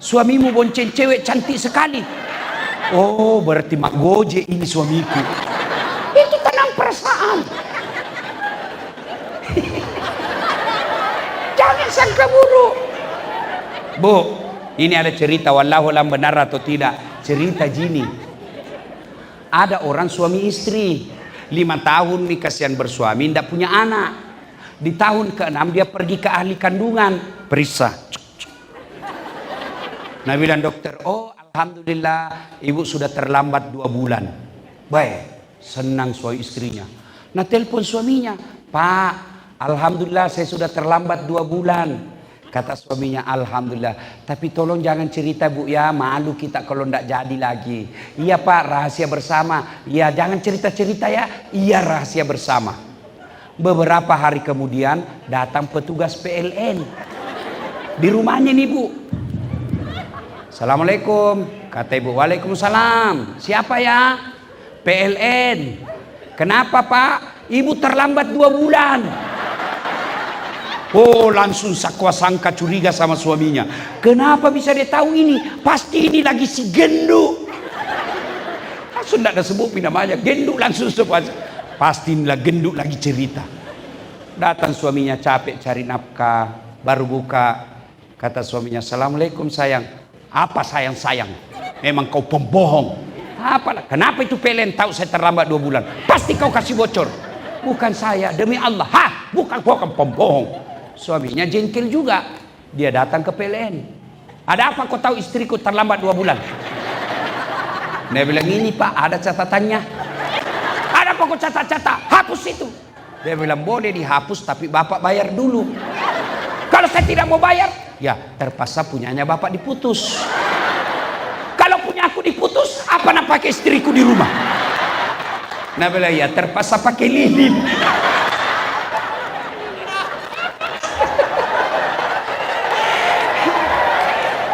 [SPEAKER 1] suamimu bonceng cewek cantik sekali. Oh, berarti mak goje ini suamiku. Itu tenang perasaan. Jangan sangka buruk. Bu, ini ada cerita, wallahu alam benar atau tidak. Cerita gini. Ada orang suami istri 5 tahun nih kasihan bersuami, tidak punya anak. Di tahun ke-6 dia pergi ke ahli kandungan, periksa. Nah bilang dokter, oh alhamdulillah ibu sudah terlambat 2 bulan. Baik, senang suami istrinya. Nah telepon suaminya, Pak, alhamdulillah saya sudah terlambat 2 bulan. Kata suaminya, alhamdulillah. Tapi tolong jangan cerita bu ya, malu kita kalau tidak jadi lagi. Iya Pak, rahasia bersama. Iya jangan cerita-cerita ya. Iya rahasia bersama. Beberapa hari kemudian datang petugas PLN di rumahnya nih bu. Assalamualaikum, kata ibu. Waalaikumsalam. Siapa ya? PLN. Kenapa Pak? Ibu terlambat 2 bulan. Oh langsung sakwa sangka curiga sama suaminya. Kenapa bisa dia tahu ini? Pasti ini lagi si genduk. Langsung tidak ada sebut namanya. Genduk langsung sebut. Pasti inilah genduk lagi cerita. Datang suaminya capek cari nafkah, baru buka. Kata suaminya, assalamualaikum sayang. Apa sayang-sayang? Memang kau pembohong. Apalah? Kenapa itu PLN tahu saya terlambat 2 bulan? Pasti kau kasih bocor. Bukan saya, demi Allah. Bukan kau kan pembohong. Suaminya jengkel juga. Dia datang ke PLN. Ada apa kau tahu istriku terlambat 2 bulan? Dia bilang ini Pak, ada catatannya. Ada pokok catat-catat, hapus itu. Dia bilang boleh dihapus tapi bapak bayar dulu. Kalau saya tidak mau bayar, ya terpaksa punyanya bapak diputus. Kalau punya aku diputus, apa nak pakai istriku di rumah? Nah bilang ya terpaksa pakai lilin.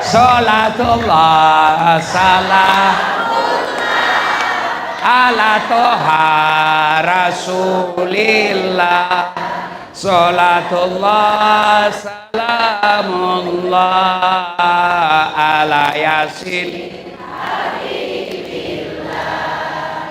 [SPEAKER 1] Salatullah salam ala toha rasulillah, salatullah salamullah ala yasin.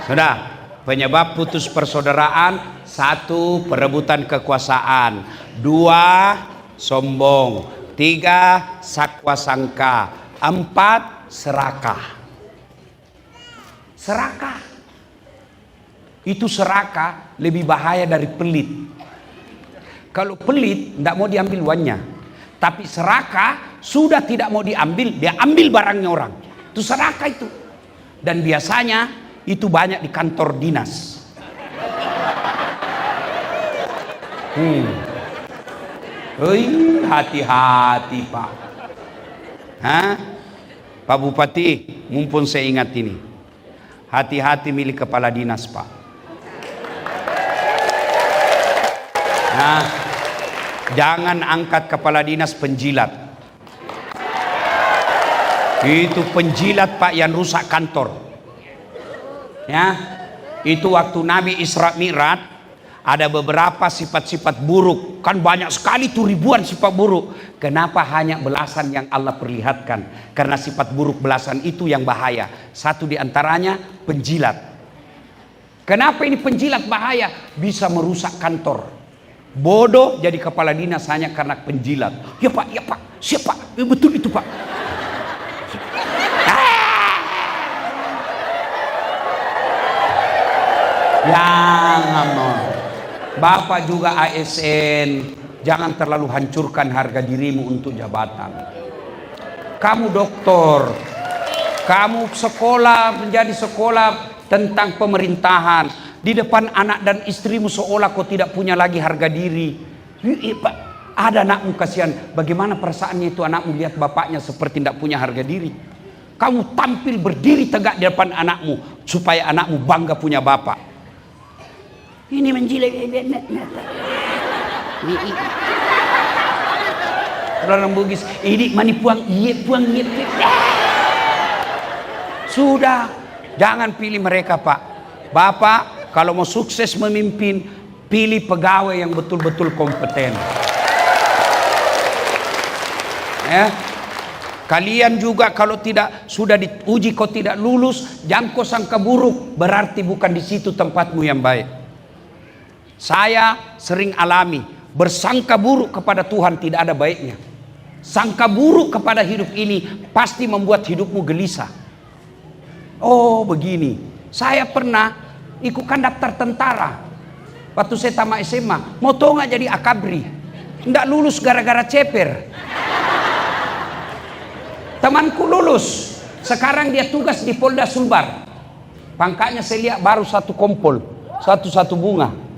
[SPEAKER 1] Sudah, penyebab putus persaudaraan: 1, perebutan kekuasaan, 2, sombong, 3, sakwa sangka, 4, serakah. Serakah itu serakah lebih bahaya dari pelit. Kalau pelit tidak mau diambil uangnya, tapi serakah sudah tidak mau diambil, dia ambil barangnya orang. Itu serakah itu. Dan biasanya itu banyak di kantor dinas. Hati-hati Pak. Pak Bupati, mumpun saya ingat ini. Hati-hati milik kepala dinas Pak. Jangan angkat kepala dinas penjilat. Itu penjilat Pak yang rusak kantor. Ya, itu waktu Nabi Isra Mi'raj ada beberapa sifat-sifat buruk. Kan banyak sekali tuh, ribuan sifat buruk. Kenapa hanya belasan yang Allah perlihatkan? Karena sifat buruk belasan itu yang bahaya. Satu diantaranya penjilat. Kenapa ini penjilat bahaya? Bisa merusak kantor. Bodoh jadi kepala dinas hanya karena penjilat. Ya Pak, siapa? Betul itu Pak. Jangan mau. Bapak juga ASN, jangan terlalu hancurkan harga dirimu untuk jabatan. Kamu doktor, kamu sekolah menjadi sekolah tentang pemerintahan. Di depan anak dan istrimu seolah kau tidak punya lagi harga diri. Ada anakmu, kasihan. Bagaimana perasaannya itu anakmu lihat bapaknya seperti tidak punya harga diri. Kamu tampil berdiri tegak di depan anakmu supaya anakmu bangga punya bapak. Ini menjilat. Orang Bugis, ini mani puang iya. Sudah, jangan pilih mereka Pak. Bapak kalau mau sukses memimpin, pilih pegawai yang betul-betul kompeten. Ya. Kalian juga kalau tidak sudah diuji kau tidak lulus, jangan kau sangka buruk, berarti bukan di situ tempatmu yang baik. Saya sering alami bersangka buruk kepada Tuhan tidak ada baiknya. Sangka buruk kepada hidup ini pasti membuat hidupmu gelisah. Oh begini, saya pernah ikutkan daftar tentara. Waktu saya tamat SMA, mau tahu nggak jadi akabri? Nggak lulus gara-gara ceper. Temanku lulus, sekarang dia tugas di Polda Sulbar. Pangkatnya saya lihat baru satu kompol, satu bunga.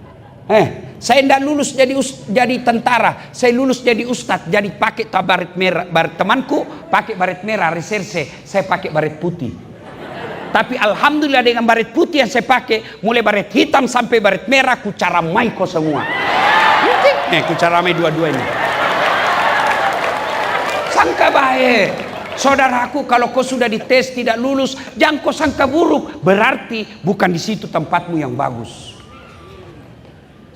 [SPEAKER 1] Saya tidak lulus jadi tentara, saya lulus jadi ustadz, jadi pakai baret merah. Temanku pakai baret merah reserse, saya pakai baret putih. Tapi alhamdulillah dengan baret putih yang saya pakai, mulai baret hitam sampai baret merah, ku caramai kau semua. Ku caramai dua-duanya. Sangka baik. Saudaraku, kalau kau sudah dites tidak lulus, jangan kau sangka buruk, berarti bukan di situ tempatmu yang bagus.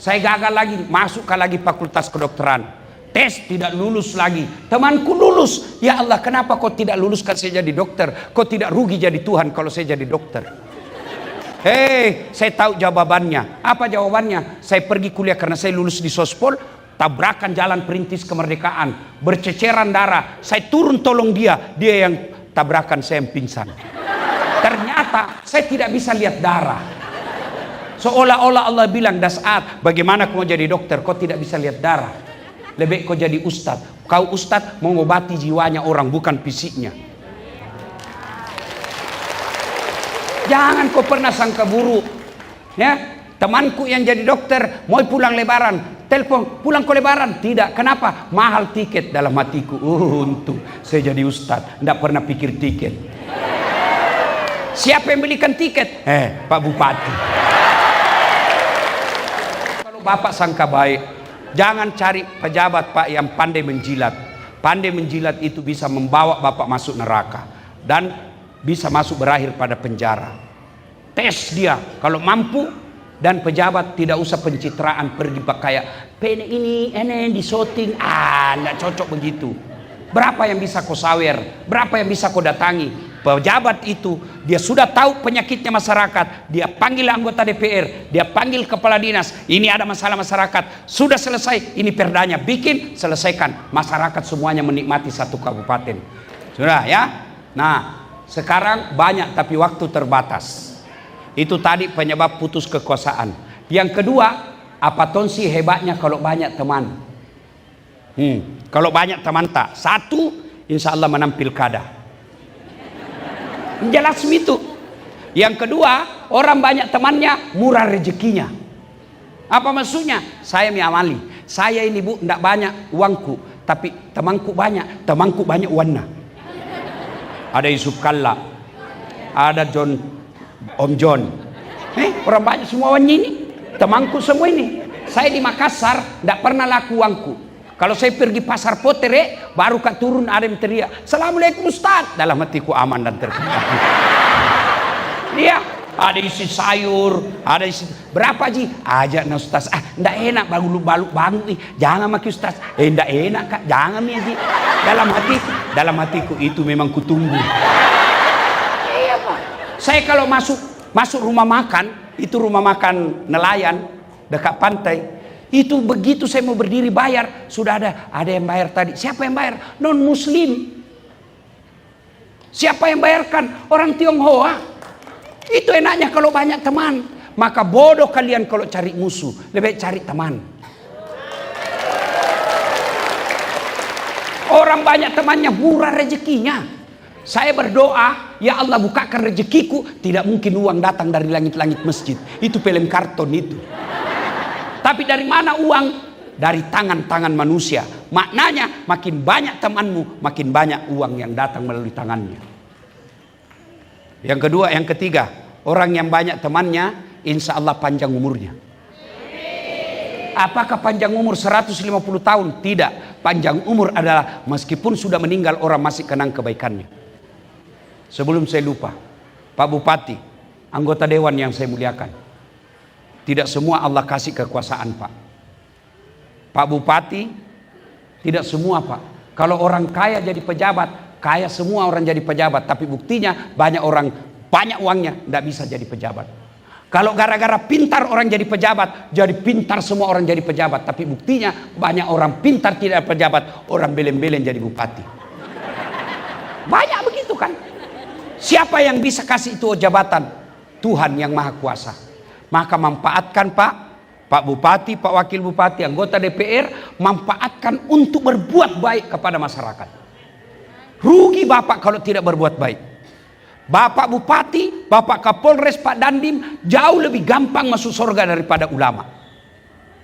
[SPEAKER 1] Saya gagal lagi, masuk lagi fakultas kedokteran. Tes tidak lulus lagi. Temanku lulus. Ya Allah, kenapa kau tidak luluskan saya jadi dokter? Kau tidak rugi jadi Tuhan kalau saya jadi dokter? Saya tahu jawabannya. Apa jawabannya? Saya pergi kuliah karena saya lulus di Sospol. Tabrakan jalan perintis kemerdekaan. Berceceran darah. Saya turun tolong dia. Dia yang tabrakan, saya yang pingsan. Ternyata saya tidak bisa lihat darah. Seolah-olah Allah bilang, Das'at, bagaimana kau mau jadi dokter? Kau tidak bisa lihat darah. Lebih kau jadi ustadz. Kau ustadz mengobati jiwanya orang, bukan fisiknya. Jangan kau pernah sangka buruk. Ya, temanku yang jadi dokter mau pulang lebaran, telepon, pulang ke lebaran. Tidak, kenapa? Mahal tiket. Dalam hatiku, untung saya jadi ustadz, tidak pernah pikir tiket. Siapa yang belikan tiket? Pak Bupati. Bapak sangka baik, jangan cari pejabat Pak yang pandai menjilat. Pandai menjilat itu bisa membawa Bapak masuk neraka dan bisa masuk berakhir pada penjara. Tes dia, kalau mampu, dan pejabat tidak usah pencitraan pergi kayak pene ini di shooting, nggak cocok begitu. Berapa yang bisa kau sawer, berapa yang bisa kau datangi? Pejabat itu dia sudah tahu penyakitnya masyarakat, dia panggil anggota DPR, dia panggil kepala dinas, ini ada masalah masyarakat, sudah selesai, ini perdanya, bikin, selesaikan, masyarakat semuanya menikmati satu kabupaten. Sudah ya. Nah sekarang banyak tapi waktu terbatas. Itu tadi penyebab putus kekuasaan. Yang kedua, apa tonsi hebatnya kalau banyak teman? Kalau banyak teman tak, satu insya Allah menang pilkada. Jelas itu. Yang kedua, orang banyak temannya murah rezekinya. Apa maksudnya? Saya miamali. Saya ini Bu, tidak banyak uangku, tapi temanku banyak warna. Ada Yusuf Kalla, ada Om John. Orang banyak semua ini, temanku semua ini. Saya di Makassar tidak pernah laku uangku. Kalau saya pergi pasar Potere, baru turun ada yang teriak, "Assalamualaikum Ustaz." Dalam hatiku aman dan terkendali. Dia ada isi sayur, ada isi berapa Ji? Ajak na Ustaz. Ndak enak balu bangun jangan maki Ustaz. Ndak enak Kak, jangan ya Ji. Dalam hatiku itu memang kutunggu. Iya Pak. Saya kalau masuk rumah makan, itu rumah makan nelayan dekat pantai. Itu begitu saya mau berdiri bayar, sudah ada yang bayar tadi. Siapa yang bayar? Non Muslim. Siapa yang bayarkan? Orang Tionghoa. Itu enaknya kalau banyak teman. Maka bodoh kalian kalau cari musuh, lebih baik cari teman. Orang banyak temannya murah rezekinya. Saya berdoa, ya Allah bukakan rezekiku, tidak mungkin uang datang dari langit-langit masjid. Itu film karton itu. Tapi dari mana uang? Dari tangan-tangan manusia. Maknanya makin banyak temanmu, makin banyak uang yang datang melalui tangannya. Yang kedua, yang ketiga, orang yang banyak temannya, insya Allah panjang umurnya. Apakah panjang umur 150 tahun? Tidak. Panjang umur adalah meskipun sudah meninggal orang masih kenang kebaikannya. Sebelum saya lupa, Pak Bupati, anggota dewan yang saya muliakan, tidak semua Allah kasih kekuasaan Pak. Pak Bupati, tidak semua Pak. Kalau orang kaya jadi pejabat, kaya semua orang jadi pejabat, tapi buktinya banyak orang banyak uangnya tidak bisa jadi pejabat. Kalau gara-gara pintar orang jadi pejabat, jadi pintar semua orang jadi pejabat, tapi buktinya banyak orang pintar tidak pejabat, orang belen-belen jadi bupati. Banyak begitu kan? Siapa yang bisa kasih itu jabatan? Tuhan yang Maha Kuasa. Maka manfaatkan Pak Bupati, Pak Wakil Bupati, anggota DPR, manfaatkan untuk berbuat baik kepada masyarakat. Rugi Bapak kalau tidak berbuat baik. Bapak Bupati, Bapak Kapolres, Pak Dandim jauh lebih gampang masuk surga daripada ulama.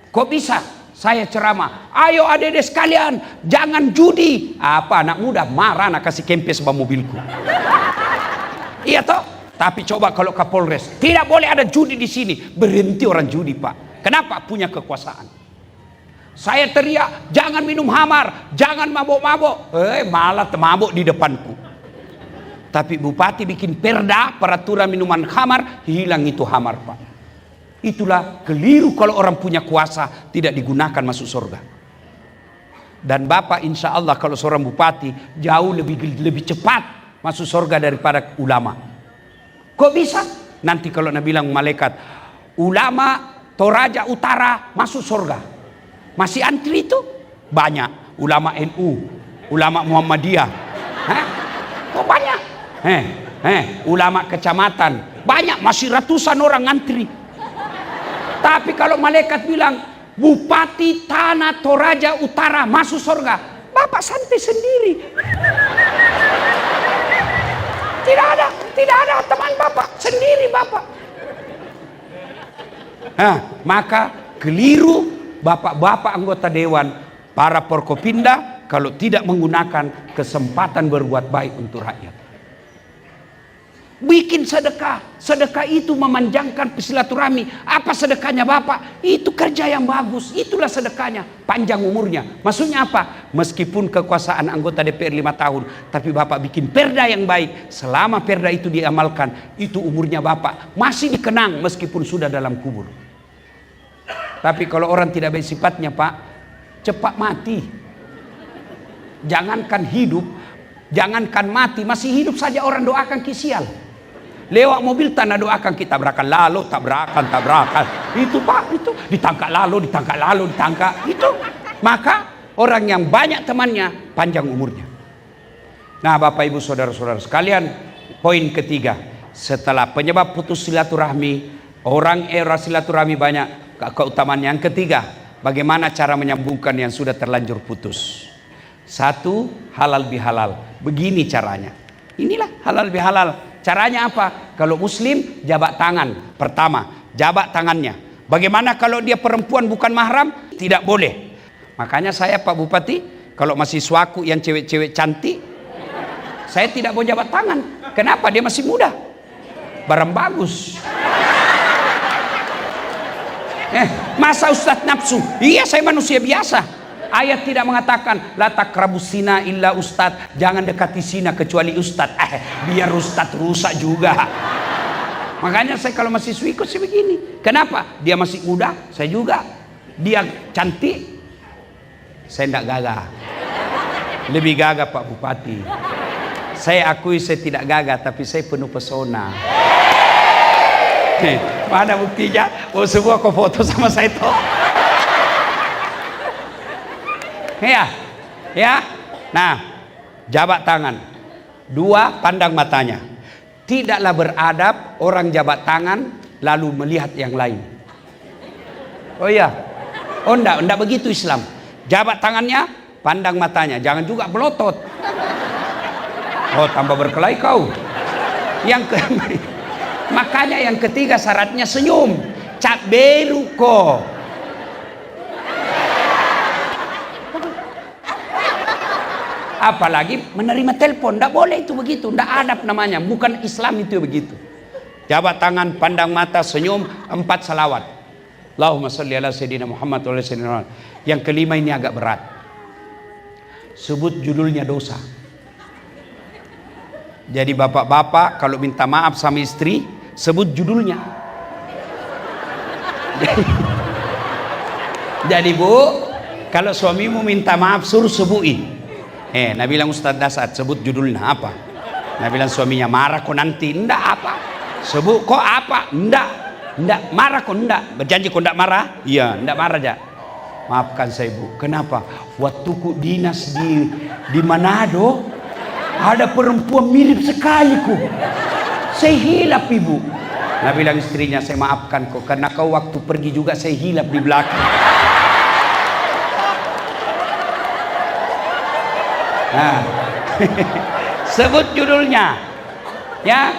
[SPEAKER 1] Kok bisa? Saya ceramah, ayo adik-adik sekalian, jangan judi. Apa anak muda marah nak kasih kempes bawa mobilku. Iya toh? Tapi coba kalau Kapolres, tidak boleh ada judi di sini, berhenti orang judi Pak. Kenapa? Punya kekuasaan. Saya teriak, jangan minum hamar, jangan mabok-mabok. Malah mabok di depanku. Tapi Bupati bikin perda, peraturan minuman hamar, hilang itu hamar Pak. Itulah keliru kalau orang punya kuasa tidak digunakan masuk surga. Dan Bapak insya Allah kalau seorang Bupati jauh lebih cepat masuk surga daripada ulama. Kok bisa? Nanti kalau Nabi bilang malaikat, ulama Toraja Utara masuk surga. Masih antri itu? Banyak. Ulama NU, ulama Muhammadiyah. Kok banyak? Ulama kecamatan. Banyak, masih ratusan orang antri. Tapi kalau malaikat bilang, Bupati Tanah Toraja Utara masuk surga, Bapak santai sendiri. Tidak ada teman Bapak, sendiri Bapak. Maka keliru Bapak-bapak anggota dewan, para Forkopimda kalau tidak menggunakan kesempatan berbuat baik untuk rakyat. Bikin sedekah. Sedekah itu memanjangkan silaturahmi. Apa sedekahnya Bapak? Itu kerja yang bagus. Itulah sedekahnya. Panjang umurnya. Maksudnya apa? Meskipun kekuasaan anggota DPR 5 tahun, tapi Bapak bikin perda yang baik. Selama perda itu diamalkan, itu umurnya Bapak masih dikenang meskipun sudah dalam kubur. Tapi kalau orang tidak baik sifatnya Pak, cepat mati. Jangankan hidup, jangankan mati, masih hidup saja orang doakan kisial. Lewat mobil tanah doakan kita tabrakan lalu, tabrakan. Itu Pak, itu ditangkap lalu, ditangkap. Itu. Maka orang yang banyak temannya panjang umurnya. Nah, Bapak Ibu saudara-saudara sekalian, poin ketiga, setelah penyebab putus silaturahmi, orang era silaturahmi banyak keutamaan. Yang ketiga, bagaimana cara menyambungkan yang sudah terlanjur putus. Satu, halal bihalal. Begini caranya. Inilah halal bihalal. Caranya apa? Kalau muslim, jabat tangan. Pertama, jabat tangannya. Bagaimana kalau dia perempuan bukan mahram? Tidak boleh. Makanya saya Pak Bupati, kalau mahasiswaku yang cewek-cewek cantik, saya tidak mau jabat tangan. Kenapa? Dia masih muda, barang bagus. Masa Ustadz nafsu? Iya, saya manusia biasa. Ayat tidak mengatakan la taqrabus zina illa ustadz, jangan dekati zina kecuali ustadz. Biar ustadz rusak juga. Makanya saya kalau masih ikut sih begini. Kenapa? Dia masih muda, saya juga. Dia cantik, saya tidak gagah. Lebih gagah Pak Bupati. Saya akui saya tidak gagah, tapi saya penuh pesona. Mana buktinya? Oh, semua kau foto sama saya toh. Ya. Nah, jabat tangan. 2, pandang matanya. Tidaklah beradab orang jabat tangan lalu melihat yang lain. Oh iya. Oh enggak begitu Islam. Jabat tangannya, pandang matanya, jangan juga belotot. Oh, tambah berkelahi kau. Makanya yang ketiga syaratnya senyum. Cap beru kok. Apalagi menerima telepon, tidak boleh itu begitu, tidak adab namanya, bukan Islam itu begitu. Jabat tangan, pandang mata, senyum, 4 salawat. Allahumma sholli ala sayyidina Muhammad wa ala sayyidina Muhammad. Yang kelima ini agak berat. Sebut judulnya dosa. Jadi bapak-bapak kalau minta maaf sama istri, sebut judulnya. Jadi bu, kalau suamimu minta maaf suruh sebutin. Nabi bilang Ustaz Dasat, sebut judulnya apa? Nabi bilang suaminya marah kok nanti, enggak apa? Sebut kok apa? Enggak marah kok enggak? Berjanji kok enggak marah? Iya, enggak marah aja. Maafkan saya bu, kenapa? Waktu ku dinas di Manado, ada perempuan mirip sekali ku. Saya hilap ibu. Nabi bilang istrinya, saya maafkan kok, karena kau waktu pergi juga saya hilap di belakang. Nah, sebut judulnya. Ya,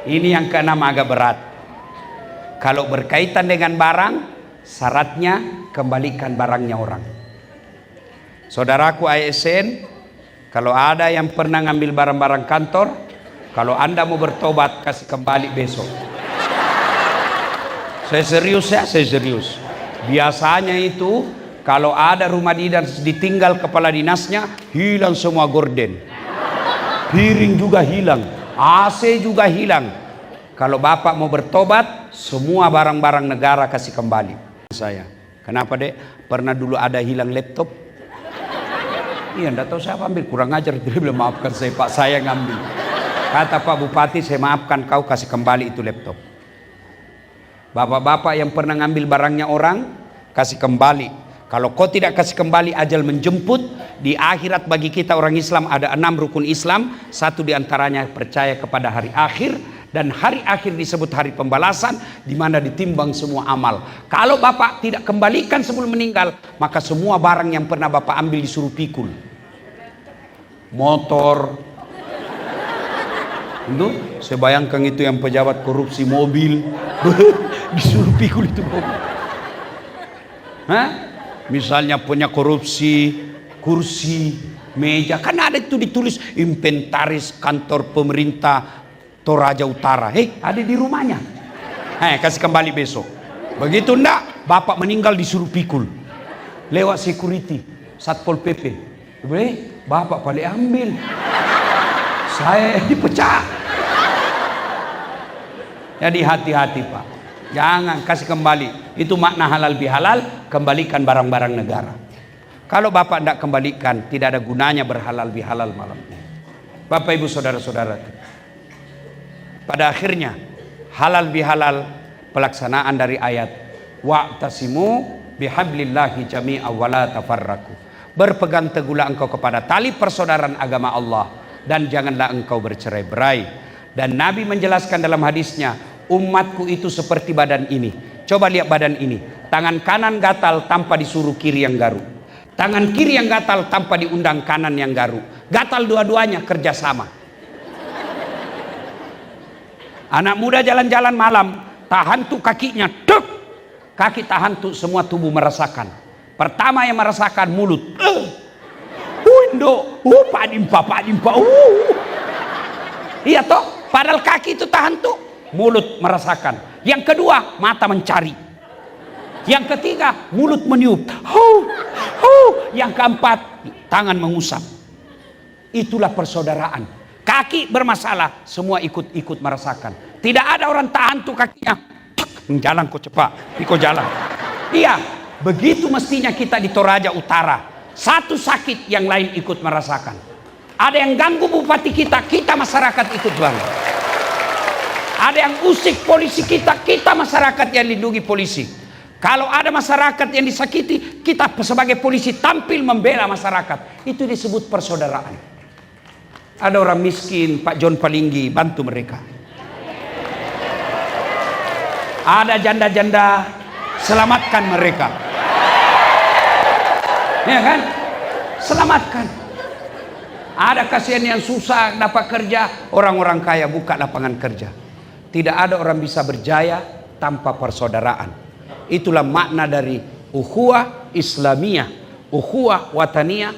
[SPEAKER 1] ini yang keenam agak berat. Kalau berkaitan dengan barang, syaratnya kembalikan barangnya orang. Saudaraku ASN, kalau ada yang pernah ngambil barang-barang kantor, kalau Anda mau bertobat, kasih kembali besok. Saya serius ya, saya serius. Biasanya itu kalau ada rumah dinas ditinggal kepala dinasnya, hilang semua gorden. Piring juga hilang, AC juga hilang. Kalau bapak mau bertobat, semua barang-barang negara kasih kembali. Saya, kenapa dek? Pernah dulu ada hilang laptop? Iya, enggak tahu siapa ambil, kurang ajar. Dia bilang maafkan saya pak, saya ngambil. Kata Pak Bupati, saya maafkan kau, kasih kembali itu laptop. Bapak-bapak yang pernah ngambil barangnya orang, kasih kembali. Kalau kau tidak kasih kembali, ajal menjemput. Di akhirat bagi kita orang Islam ada 6 rukun Islam. 1 diantaranya percaya kepada hari akhir. Dan hari akhir disebut hari pembalasan, di mana ditimbang semua amal. Kalau bapak tidak kembalikan sebelum meninggal, maka semua barang yang pernah bapak ambil disuruh pikul. Motor. Itu, saya bayangkan itu yang pejabat korupsi mobil. Disuruh pikul itu mobil. Hah? Misalnya punya korupsi kursi, meja, kan ada itu ditulis inventaris kantor pemerintah Toraja Utara. Ada di rumahnya. Kasih kembali besok. Begitu enggak, bapak meninggal disuruh pikul. Lewat security, Satpol PP. Bapak paling ambil. Saya dipecah. Jadi hati-hati pak. Jangan kasih kembali. Itu makna halal bihalal, kembalikan barang-barang negara. Kalau bapak tidak kembalikan, tidak ada gunanya berhalal bihalal malam ini. Bapak ibu saudara-saudara, pada akhirnya halal bihalal pelaksanaan dari ayat wa'tasimu bihablillahi jami'a wa la tafarraqu. Berpegang teguhlah engkau kepada tali persaudaraan agama Allah dan janganlah engkau bercerai-berai. Dan Nabi menjelaskan dalam hadisnya, umatku itu seperti badan ini. Coba lihat badan ini. Tangan kanan gatal tanpa disuruh kiri yang garuk. Tangan kiri yang gatal tanpa diundang kanan yang garuk. Gatal dua-duanya kerjasama. Anak muda jalan-jalan malam, tahan tuh kakinya, tuk. Kaki tahan tuh, semua tubuh merasakan. Pertama yang merasakan mulut. Indo, padimpa. Iya toh, padahal kaki itu tahan tuh. Mulut merasakan. Yang kedua, mata mencari. Yang ketiga, mulut meniup. Yang keempat, tangan mengusap. Itulah persaudaraan. Kaki bermasalah, semua ikut merasakan. Tidak ada orang tahan tuh kakinya. Jalan kok cepat, kok jalan. Iya, begitu mestinya kita di Toraja Utara. Satu sakit, yang lain ikut merasakan. Ada yang ganggu bupati kita masyarakat ikut bantu. Ada yang usik polisi kita masyarakat yang lindungi polisi. Kalau ada masyarakat yang disakiti, kita sebagai polisi tampil membela masyarakat. Itu disebut persaudaraan. Ada orang miskin, Pak John Palinggi bantu mereka. Ada janda-janda, selamatkan mereka. Ya kan? Selamatkan. Ada kasihan yang susah dapat kerja, orang-orang kaya buka lapangan kerja. Tidak ada orang bisa berjaya tanpa persaudaraan. Itulah makna dari ukhuwah Islamiyah, ukhuwah wataniyah,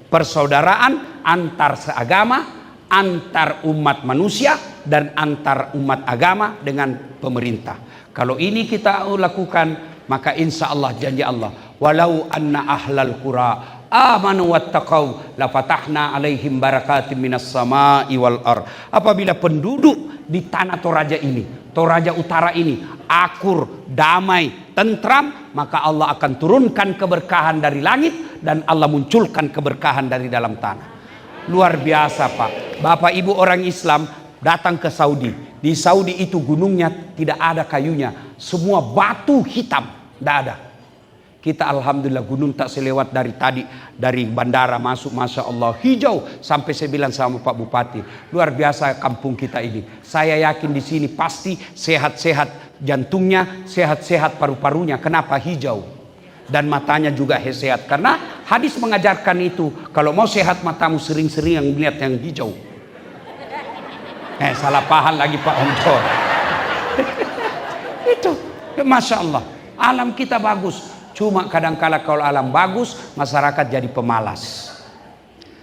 [SPEAKER 1] persaudaraan antar seagama, antar umat manusia, dan antar umat agama dengan pemerintah. Kalau ini kita lakukan, maka insya Allah janji Allah, walau anna ahlal qura amanu wattaqau la fatahna alaihim barakatim minas sama'i wal ard. Apabila penduduk di tanah Toraja ini, Toraja Utara ini akur, damai, tentram, maka Allah akan turunkan keberkahan dari langit dan Allah munculkan keberkahan dari dalam tanah. Luar biasa Pak. Bapak Ibu orang Islam datang ke Saudi. Di Saudi itu gunungnya tidak ada kayunya, semua batu hitam, tidak ada. Kita alhamdulillah gunung tak selewat dari tadi, dari bandara masuk, masya Allah hijau. Sampai saya bilang sama Pak Bupati, luar biasa kampung kita ini. Saya yakin di sini pasti sehat-sehat jantungnya, sehat-sehat paru-parunya. Kenapa? Hijau. Dan matanya juga sehat. Karena hadis mengajarkan itu, kalau mau sehat matamu sering-sering yang melihat yang hijau. Salah paham lagi Pak Ontor. Itu, masya Allah. Alam kita bagus. Cuma kadang-kala kalau alam bagus, masyarakat jadi pemalas.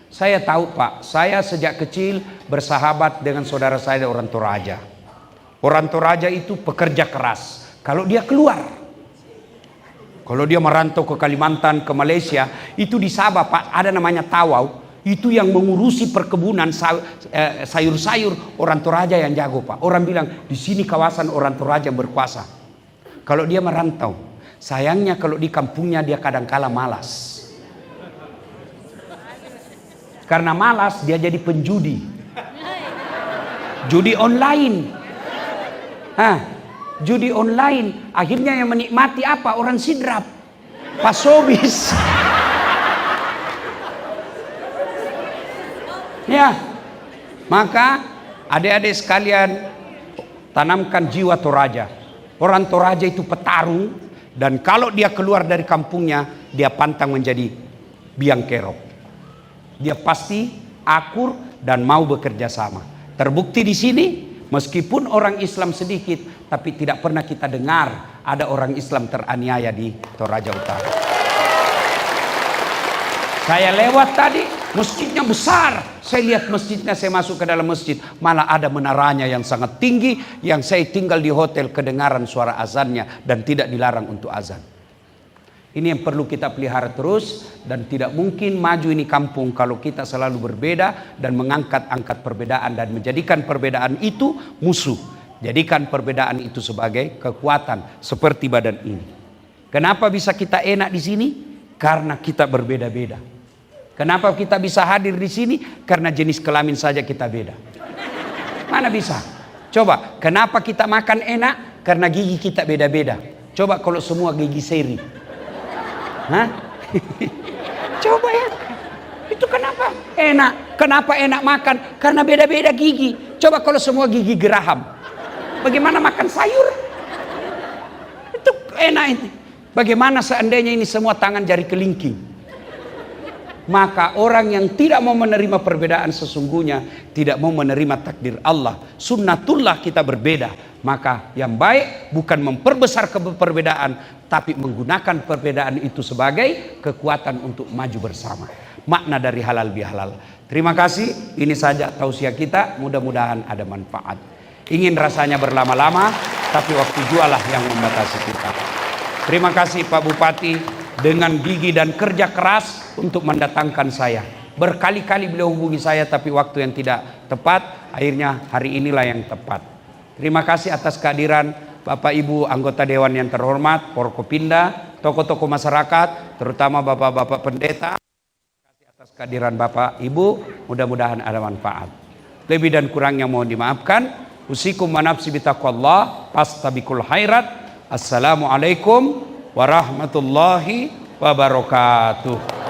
[SPEAKER 1] Saya tahu Pak, saya sejak kecil bersahabat dengan saudara saya orang Toraja. Orang Toraja itu pekerja keras. Kalau dia keluar, kalau dia merantau ke Kalimantan, ke Malaysia, itu di Sabah Pak, ada namanya tawau. Itu yang mengurusi perkebunan sayur-sayur, orang Toraja yang jago Pak. Orang bilang di sini kawasan orang Toraja berkuasa. Kalau dia merantau, sayangnya kalau di kampungnya dia kadang-kala malas. Karena malas dia jadi penjudi. Judi online. Judi online. Akhirnya yang menikmati apa? Orang sidrap. Pasobis. Ya. Maka adik-adik sekalian, tanamkan jiwa Toraja. Orang Toraja itu petarung. Dan kalau dia keluar dari kampungnya, dia pantang menjadi biang kerok. Dia pasti akur dan mau bekerja sama. Terbukti di sini, meskipun orang Islam sedikit, tapi tidak pernah kita dengar ada orang Islam teraniaya di Toraja Utara. Saya lewat tadi, masjidnya besar. Saya lihat masjidnya, saya masuk ke dalam masjid, malah ada menaranya yang sangat tinggi, yang saya tinggal di hotel kedengaran suara azannya dan tidak dilarang untuk azan. Ini yang perlu kita pelihara terus, dan tidak mungkin maju ini kampung kalau kita selalu berbeda dan mengangkat-angkat perbedaan dan menjadikan perbedaan itu musuh. Jadikan perbedaan itu sebagai kekuatan seperti badan ini. Kenapa bisa kita enak di sini? Karena kita berbeda-beda. Kenapa kita bisa hadir di sini? Karena jenis kelamin saja kita beda. Mana bisa? Coba, kenapa kita makan enak? Karena gigi kita beda-beda. Coba kalau semua gigi seri. Coba ya. Itu kenapa enak? Kenapa enak makan? Karena beda-beda gigi. Coba kalau semua gigi geraham. Bagaimana makan sayur? Itu enak ini. Bagaimana seandainya ini semua tangan jari kelingking? Maka orang yang tidak mau menerima perbedaan sesungguhnya tidak mau menerima takdir Allah. Sunnatullah kita berbeda. Maka yang baik bukan memperbesar perbedaan, tapi menggunakan perbedaan itu sebagai kekuatan untuk maju bersama. Makna dari halal bihalal. Terima kasih, ini saja tausiah kita, mudah-mudahan ada manfaat. Ingin rasanya berlama-lama, tapi waktu jualah yang membatasi kita. Terima kasih Pak Bupati dengan gigi dan kerja keras untuk mendatangkan saya. Berkali-kali beliau hubungi saya, tapi waktu yang tidak tepat, akhirnya hari inilah yang tepat. Terima kasih atas kehadiran Bapak Ibu anggota Dewan yang terhormat, Forkopimda, tokoh-tokoh masyarakat, terutama Bapak-Bapak Pendeta. Terima kasih atas kehadiran Bapak Ibu, mudah-mudahan ada manfaat. Lebih dan kurangnya mohon dimaafkan. Usikum wa nafsi bitaqwallah, fastabiqul khairat. Assalamualaikum warahmatullahi wabarakatuh.